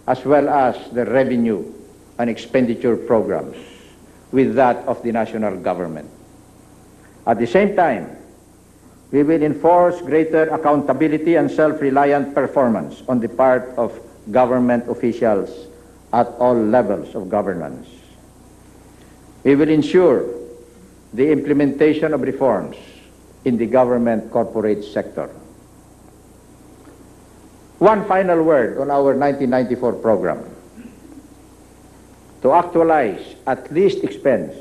as well as the revenue and expenditure programs with that of the national government. At the same time, we will enforce greater accountability and self-reliant performance on the part of government officials at all levels of governance. We will ensure the implementation of reforms in the government corporate sector. One final word on our 1994 program. To actualize, at least expense,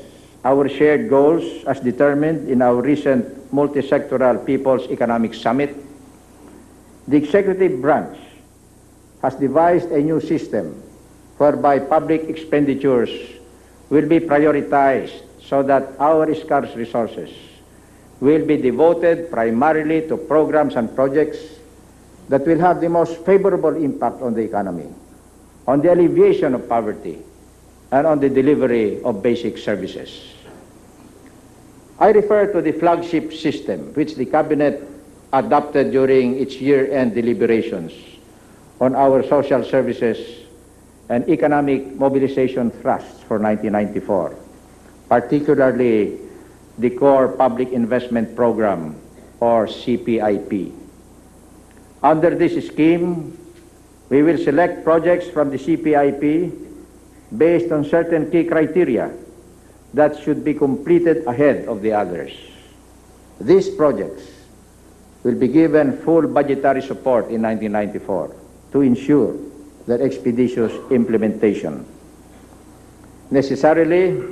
our shared goals as determined in our recent multi-sectoral People's Economic Summit, the executive branch has devised a new system whereby public expenditures will be prioritized so that our scarce resources will be devoted primarily to programs and projects that will have the most favorable impact on the economy, on the alleviation of poverty, and on the delivery of basic services. I refer to the flagship system which the Cabinet adopted during its year-end deliberations on our social services and economic mobilization thrusts for 1994, particularly the Core Public Investment Program, or CPIP. Under this scheme, we will select projects from the CPIP based on certain key criteria that should be completed ahead of the others. These projects will be given full budgetary support in 1994 to ensure their expeditious implementation. Necessarily,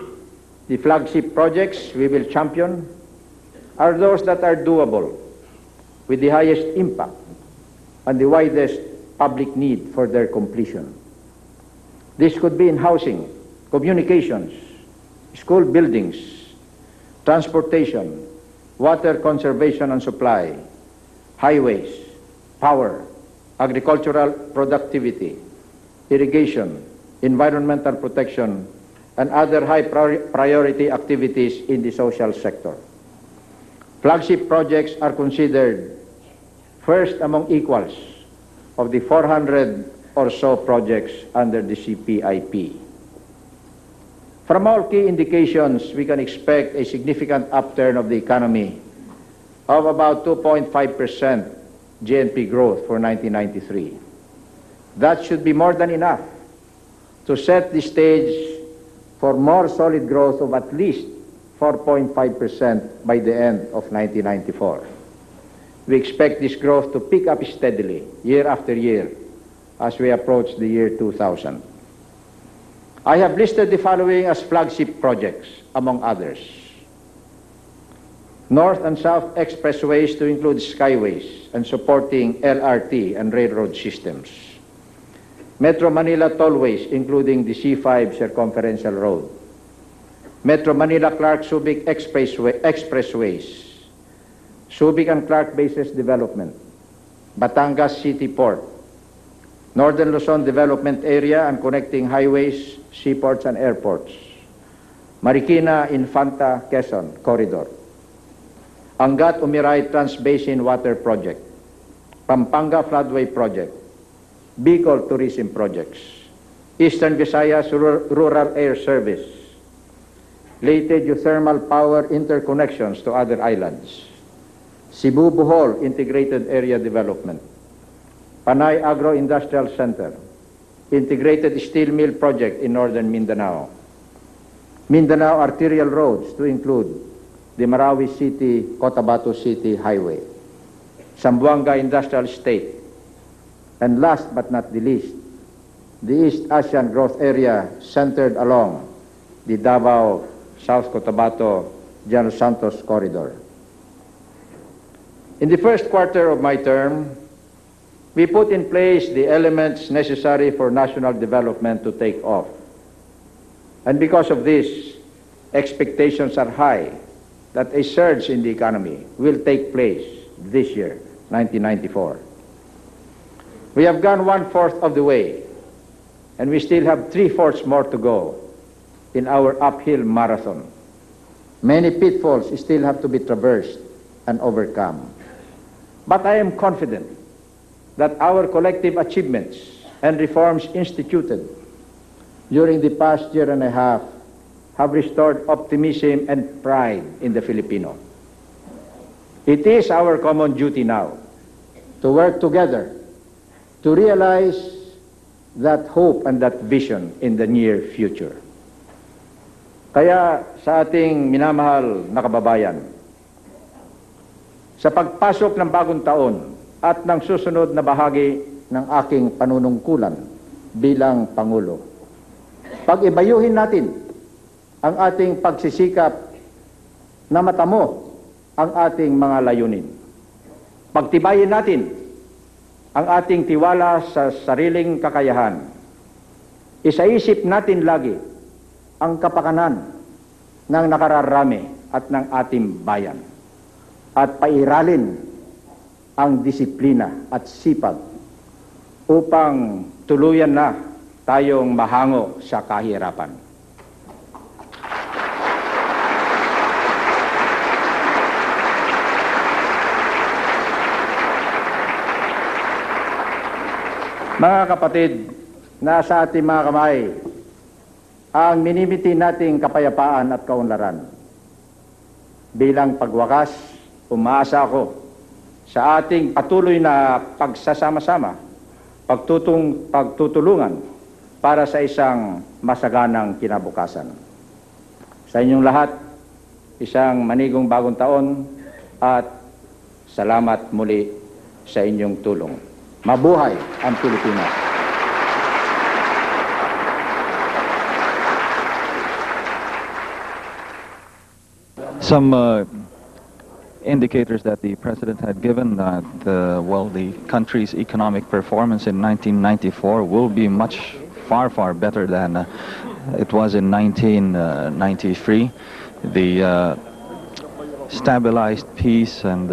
the flagship projects we will champion are those that are doable, with the highest impact and the widest public need for their completion. This could be in housing, communications, school buildings, transportation, water conservation and supply, highways, power, agricultural productivity, irrigation, environmental protection, and other high priority activities in the social sector. Flagship projects are considered first among equals of the 400 or so projects under the CPIP. From all key indications, we can expect a significant upturn of the economy of about 2.5% GNP growth for 1993. That should be more than enough to set the stage for more solid growth of at least 4.5% by the end of 1994. We expect this growth to pick up steadily year after year as we approach the year 2000. I have listed the following as flagship projects, among others. North and South expressways to include skyways and supporting LRT and railroad systems. Metro Manila tollways, including the C5 circumferential road. Metro Manila-Clark-Subic expressways. Subic and Clark bases development. Batangas City Port. Northern Luzon development area and connecting highways, seaports, and airports. Marikina-Infanta Quezon corridor. Angat-Umiray Trans-Basin Water Project. Pampanga Floodway Project. Bicol Tourism Projects. Eastern Visayas Rural Air Service, Leyte Geothermal Power interconnections to other islands, Cebu Bohol Integrated Area Development, Panay Agro-Industrial Center, Integrated Steel Mill Project in Northern Mindanao, Mindanao arterial roads to include the Marawi City, Cotabato City Highway, Zamboanga Industrial Estate, and last but not the least, the East Asian Growth Area centered along the Davao, South Cotabato, General Santos corridor. In the first quarter of my term, we put in place the elements necessary for national development to take off. And because of this, expectations are high that a surge in the economy will take place this year, 1994. We have gone 1/4 of the way, and we still have 3/4 more to go in our uphill marathon. Many pitfalls still have to be traversed and overcome. But I am confident that our collective achievements and reforms instituted during the past year and a half have restored optimism and pride in the Filipino. It is our common duty now to work together to realize that hope and that vision in the near future. Kaya sa ating minamahal na kababayan, sa pagpasok ng bagong taon at ng susunod na bahagi ng aking panunungkulan bilang Pangulo, pag-ibayuhin natin ang ating pagsisikap na matamo ang ating mga layunin. Pagtibayin natin ang ating tiwala sa sariling kakayahan. Isaisip natin lagi ang kapakanan ng nakararami at ng ating bayan. At pairalin ang disiplina at sipag upang tuluyan na tayong mahango sa kahirapan. Mga kapatid, nasa ating mga kamay ang minimiti nating kapayapaan at kaunlaran. Bilang pagwakas, umaasa ako sa ating patuloy na pagsasama-sama, pagtutulungan para sa isang masaganang kinabukasan. Sa inyong lahat, isang manigong bagong taon at salamat muli sa inyong tulong. Mabuhay ang Pilipinas! Some indicators that the President had given that, the country's economic performance in 1994 will be much far better than it was in 1993. The stabilized peace and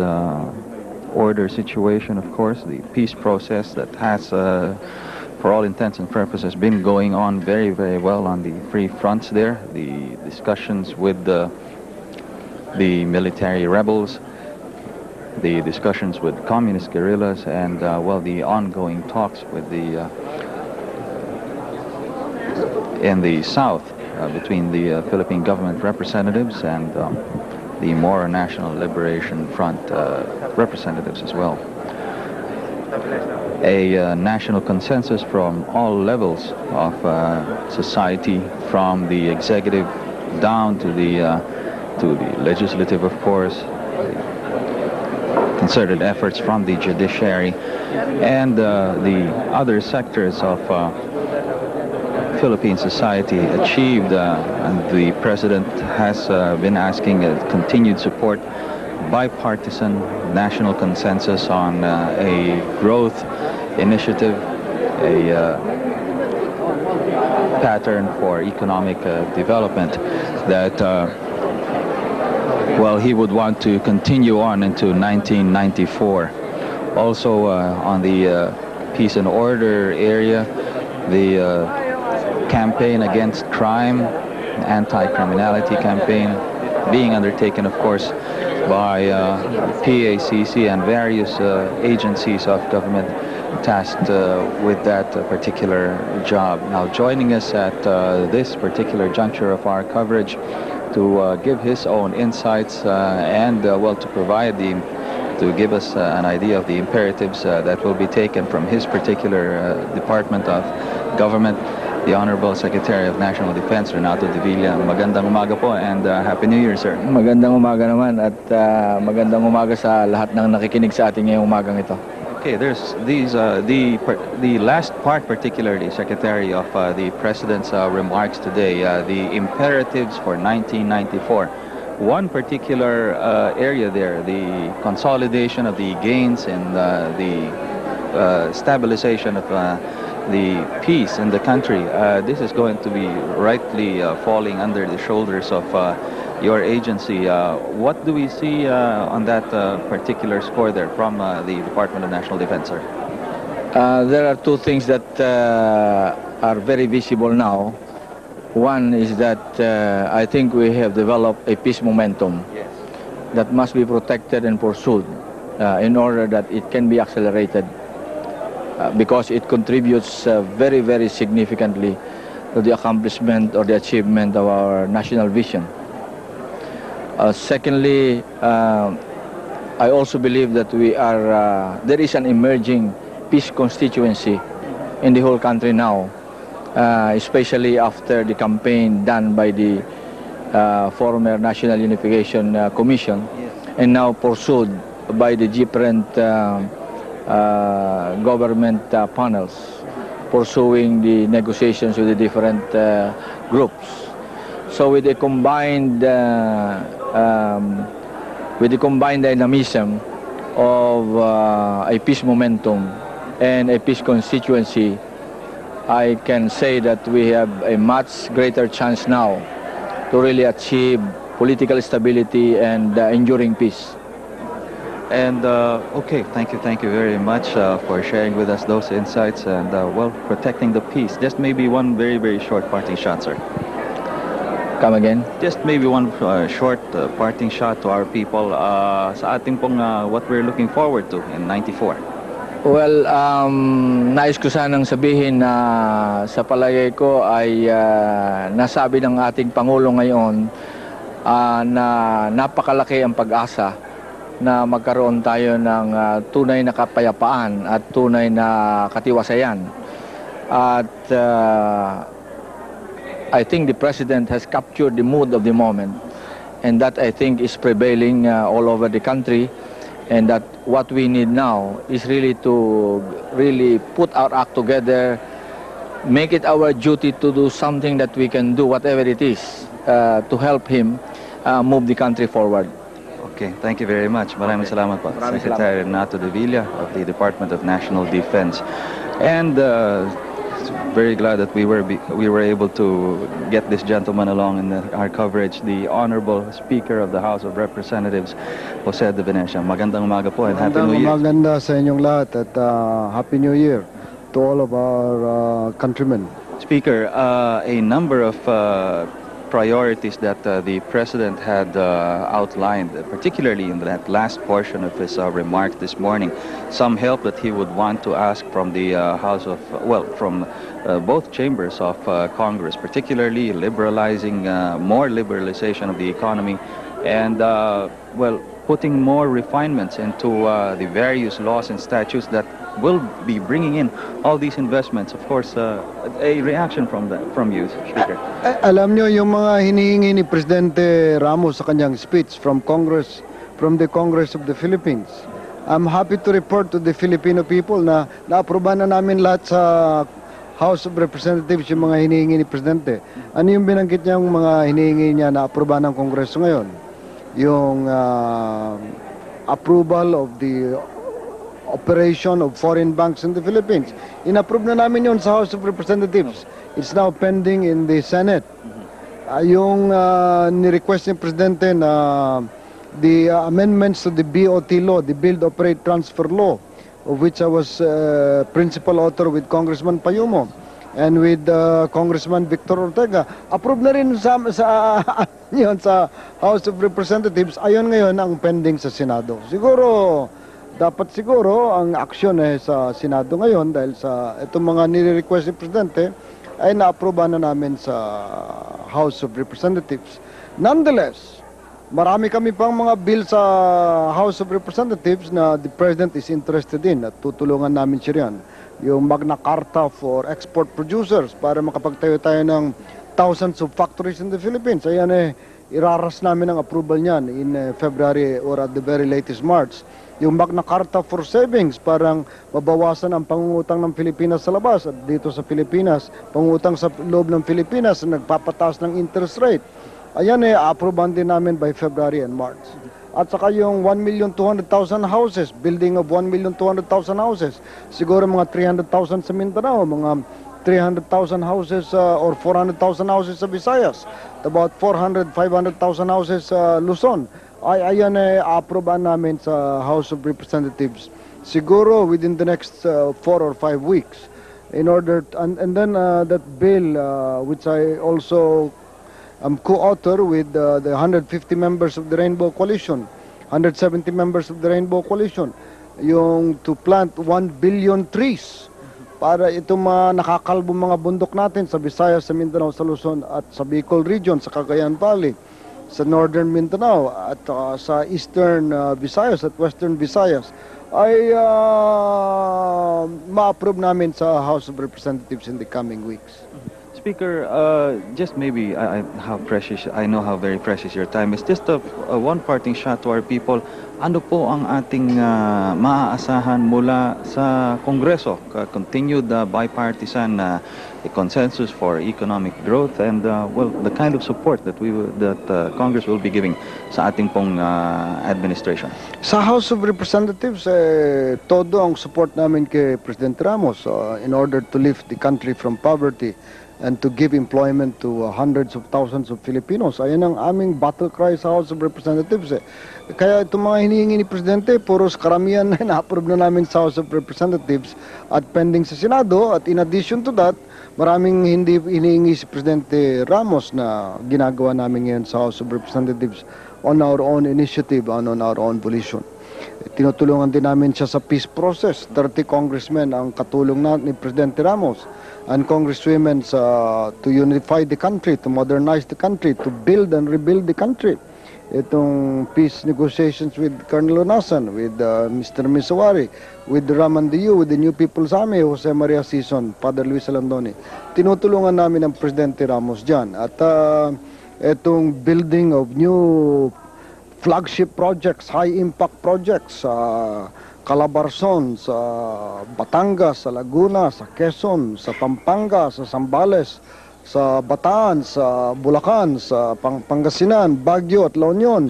order situation, of course, the peace process that has, for all intents and purposes, been going on very well on the three fronts there. The discussions with the military rebels, the discussions with communist guerrillas, and the ongoing talks with the in the south between the Philippine government representatives and the Moro National Liberation Front representatives as well. A national consensus from all levels of society, from the executive down to the legislative, of course, concerted efforts from the judiciary and the other sectors of Philippine society achieved, and the President has been asking continued support, bipartisan national consensus on a growth initiative, a pattern for economic development that he would want to continue on into 1994. Also on the peace and order area, the campaign against crime, anti-criminality campaign being undertaken, of course, by PACC and various agencies of government tasked with that particular job. Now, joining us at this particular juncture of our coverage to give his own insights and well, to give us an idea of the imperatives that will be taken from his particular Department of Government, the Honorable Secretary of National Defense, Renato De Villa. Magandang umaga po and Happy New Year, sir. Magandang umaga naman at magandang umaga sa lahat ng nakikinig sa ating ngayong umagang ito. Okay, there's the last part, particularly, Secretary, of the President's remarks today, the imperatives for 1994. One particular area there, the consolidation of the gains and the stabilization of the peace in the country. This is going to be rightly falling under the shoulders of your agency. What do we see on that particular score there from the Department of National Defense, sir? There are two things that are very visible now. One is that I think we have developed a peace momentum that must be protected and pursued in order that it can be accelerated because it contributes very, very significantly to the accomplishment or the achievement of our national vision. Secondly, I also believe that there is an emerging peace constituency in the whole country now, especially after the campaign done by the former National Unification Commission and now pursued by the different government panels pursuing the negotiations with the different groups. So with the combined dynamism of a peace momentum and a peace constituency, I can say that we have a much greater chance now to really achieve political stability and enduring peace. And okay, thank you very much for sharing with us those insights and well, protecting the peace. Just maybe one very, very short parting shot, sir. Come again? Just maybe one short parting shot to our people sa ating pong what we're looking forward to in 94. Well, nais ko sanang sabihin na sa palagay ko ay nasabi ng ating Pangulo ngayon na napakalaki ang pag-asa na magkaroon tayo ng tunay na kapayapaan at tunay na katiwasayan. At I think the President has captured the mood of the moment, and that I think is prevailing all over the country, and that what we need now is really to put our act together, make it our duty to do something that we can do, whatever it is, to help him move the country forward. Okay, thank you very much. Maraming salamat po. Secretary Renato De Villa of the Department of National Defense. And very glad that we were able to get this gentleman along in our coverage, the Honorable Speaker of the House of Representatives, Jose De Venecia. Magandang umaga po and Happy New Year. Maganda sa inyong lahat at Happy New Year to all of our countrymen. Speaker, a number of priorities that the President had outlined, particularly in that last portion of his remarks this morning. Some help that he would want to ask from the House of, well, from both chambers of Congress, particularly liberalizing, more liberalization of the economy and, well, putting more refinements into the various laws and statutes that will be bringing in all these investments. Of course, a reaction from you, Speaker. Alam nyo yung mga hinihingi ni Presidente Ramos sa kanyang speech from the Congress of the Philippines. I'm happy to report to the Filipino people na naaproba na namin lahat sa House of Representatives yung mga hinihingi ni Presidente. Ano yung binanggit niyang mga hinihingi niya na aproba ng Kongreso ngayon? Yung approval of the operation of foreign banks in the Philippines. In-approve na namin yun sa House of Representatives. It's now pending in the Senate. Yung ni-request ni Presidente na the amendments to the BOT law, the Build, Operate, Transfer law, of which I was principal author with Congressman Payumo and with Congressman Victor Ortega. Approve na rin sa House of Representatives. Ayon ngayon ang pending sa Senado. Siguro Dapat siguro ang aksyon sa Senado ngayon dahil sa itong mga nire-request ni Presidente ay na-aprobahan na namin sa House of Representatives. Nonetheless, marami kami pang mga bill sa House of Representatives na the President is interested in at tutulungan namin siya riyan. Yung Magna Carta for export producers para makapagtayo tayo ng thousands of factories in the Philippines. Ayan iraras namin ang approval niyan in February or at the very latest March. Yung Magna Carta for savings, parang mabawasan ang pangungutang ng Pilipinas sa labas at dito sa Pilipinas, pangungutang sa loob ng Pilipinas na nagpapataas ng interest rate. Ayan approvean din namin by February and March. At saka yung 1,200,000 houses, building of 1,200,000 houses. Siguro mga 300,000 sa Mindanao, mga 300,000 houses or 400,000 houses sa Visayas. About 500,000 houses sa Luzon. Ayan approvean namin sa House of Representatives. Siguro within the next 4 or 5 weeks. In order and then that bill which I also co-author with the 150 members of the Rainbow Coalition, 170 members of the Rainbow Coalition, yung to plant 1 billion trees para itong mga nakakalbong mga bundok natin sa Visayas, sa Mindanao, sa Luzon at sa Bicol Region, sa Cagayan Valley, sa Northern Mindanao at sa Eastern Visayas at Western Visayas ay ma-approve namin sa House of Representatives in the coming weeks. Speaker, just maybe how precious, I know how very precious your time is. Just one parting shot to our people. Ano po ang ating maaasahan mula sa Kongreso? Continued bipartisan consensus for economic growth and well, the kind of support that Congress will be giving sa ating pong administration. Sa House of Representatives, todo ang support namin kay President Ramos in order to lift the country from poverty and to give employment to hundreds of thousands of Filipinos. Ayan ang aming battle cry sa House of Representatives. Kaya itong mga hinihingi ni Presidente, puros karamihan na na-approve na namin sa House of Representatives at pending sa Senado. At in addition to that, maraming hindi hinihingi si Presidente Ramos na ginagawa namin ngayon sa House of Representatives on our own initiative and on our own volition. Tinutulungan din namin siya sa peace process. 30 congressmen ang katulong ni Presidente Ramos and congresswomen to unify the country, to modernize the country, to build and rebuild the country. Itong peace negotiations with Colonel Onasan, with Mr. Misawari, with Raman Diu, with the New People's Army, Jose Maria Sison, Father Luis Alandoni. Tinutulungan namin ang Presidente Ramos dyan. At itong building of new flagship projects, high-impact projects sa Calabarzon, sa Batangas, sa Laguna, sa Quezon, sa Pampanga, sa Zambales, sa Bataan, sa Bulacan, sa Pangasinan, Baguio at La Union,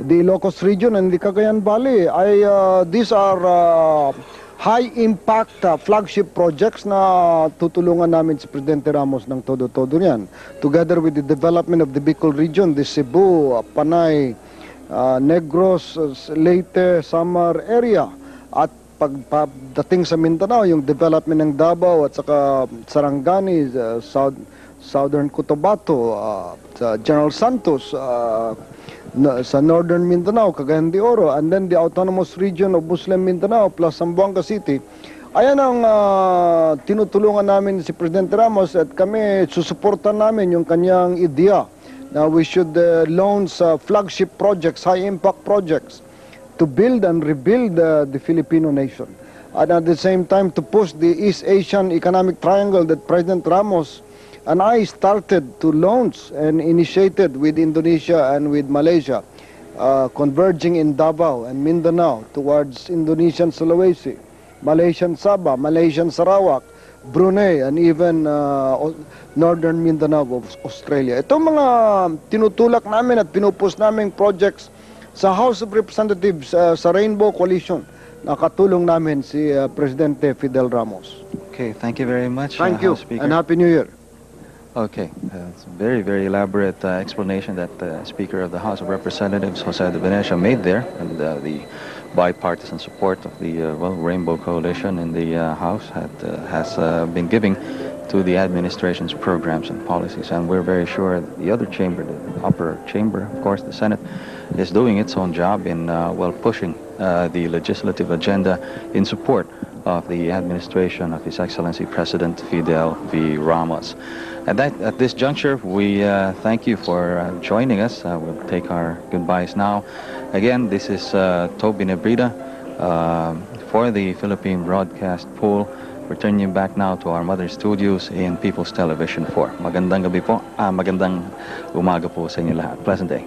the Ilocos region and the Cagayan Valley. These are high-impact flagship projects na tutulungan namin si Presidente Ramos ng todo-todo niyan. Together with the development of the Bicol region, the Cebu, Panay, Negros, Leyte, Samar area. At pagdating sa Mindanao, yung development ng Davao at saka Sarangani, Southern Cotabato, sa General Santos, sa Northern Mindanao, Cagayan de Oro, and then the autonomous region of Muslim Mindanao plus Zamboanga City. Ayan ang tinutulungan namin si Presidente Ramos at kami susuportan namin yung kanyang ideya na we should launch flagship projects, high-impact projects to build and rebuild the Filipino nation. And at the same time to push the East Asian Economic Triangle that President Ramos and I started to launch and initiated with Indonesia and with Malaysia, converging in Davao and Mindanao towards Indonesian Sulawesi, Malaysian Sabah, Malaysian Sarawak, Brunei, and even Northern Mindanao of Australia. Itong mga tinutulak namin at pinupus naming projects sa House of Representatives sa Rainbow Coalition, nakatulong namin si Presidente Fidel Ramos. Okay, thank you very much. Thank you, and Happy New Year. Okay, it's a very, very elaborate explanation that the Speaker of the House of Representatives, Jose de Venecia, made there, and the bipartisan support of the Rainbow Coalition in the House has been giving to the administration's programs and policies, and we're very sure the other chamber, the upper chamber, of course, the Senate, is doing its own job in, well, pushing the legislative agenda in support of the administration of His Excellency President Fidel V. Ramos. At this juncture, we thank you for joining us. We'll take our goodbyes now. Again, this is Toby Nebrida for the Philippine Broadcast Pool. Returning you back now to our mother studios in People's Television 4. Magandang gabi po, magandang umaga po sa inyo lahat. Pleasant day.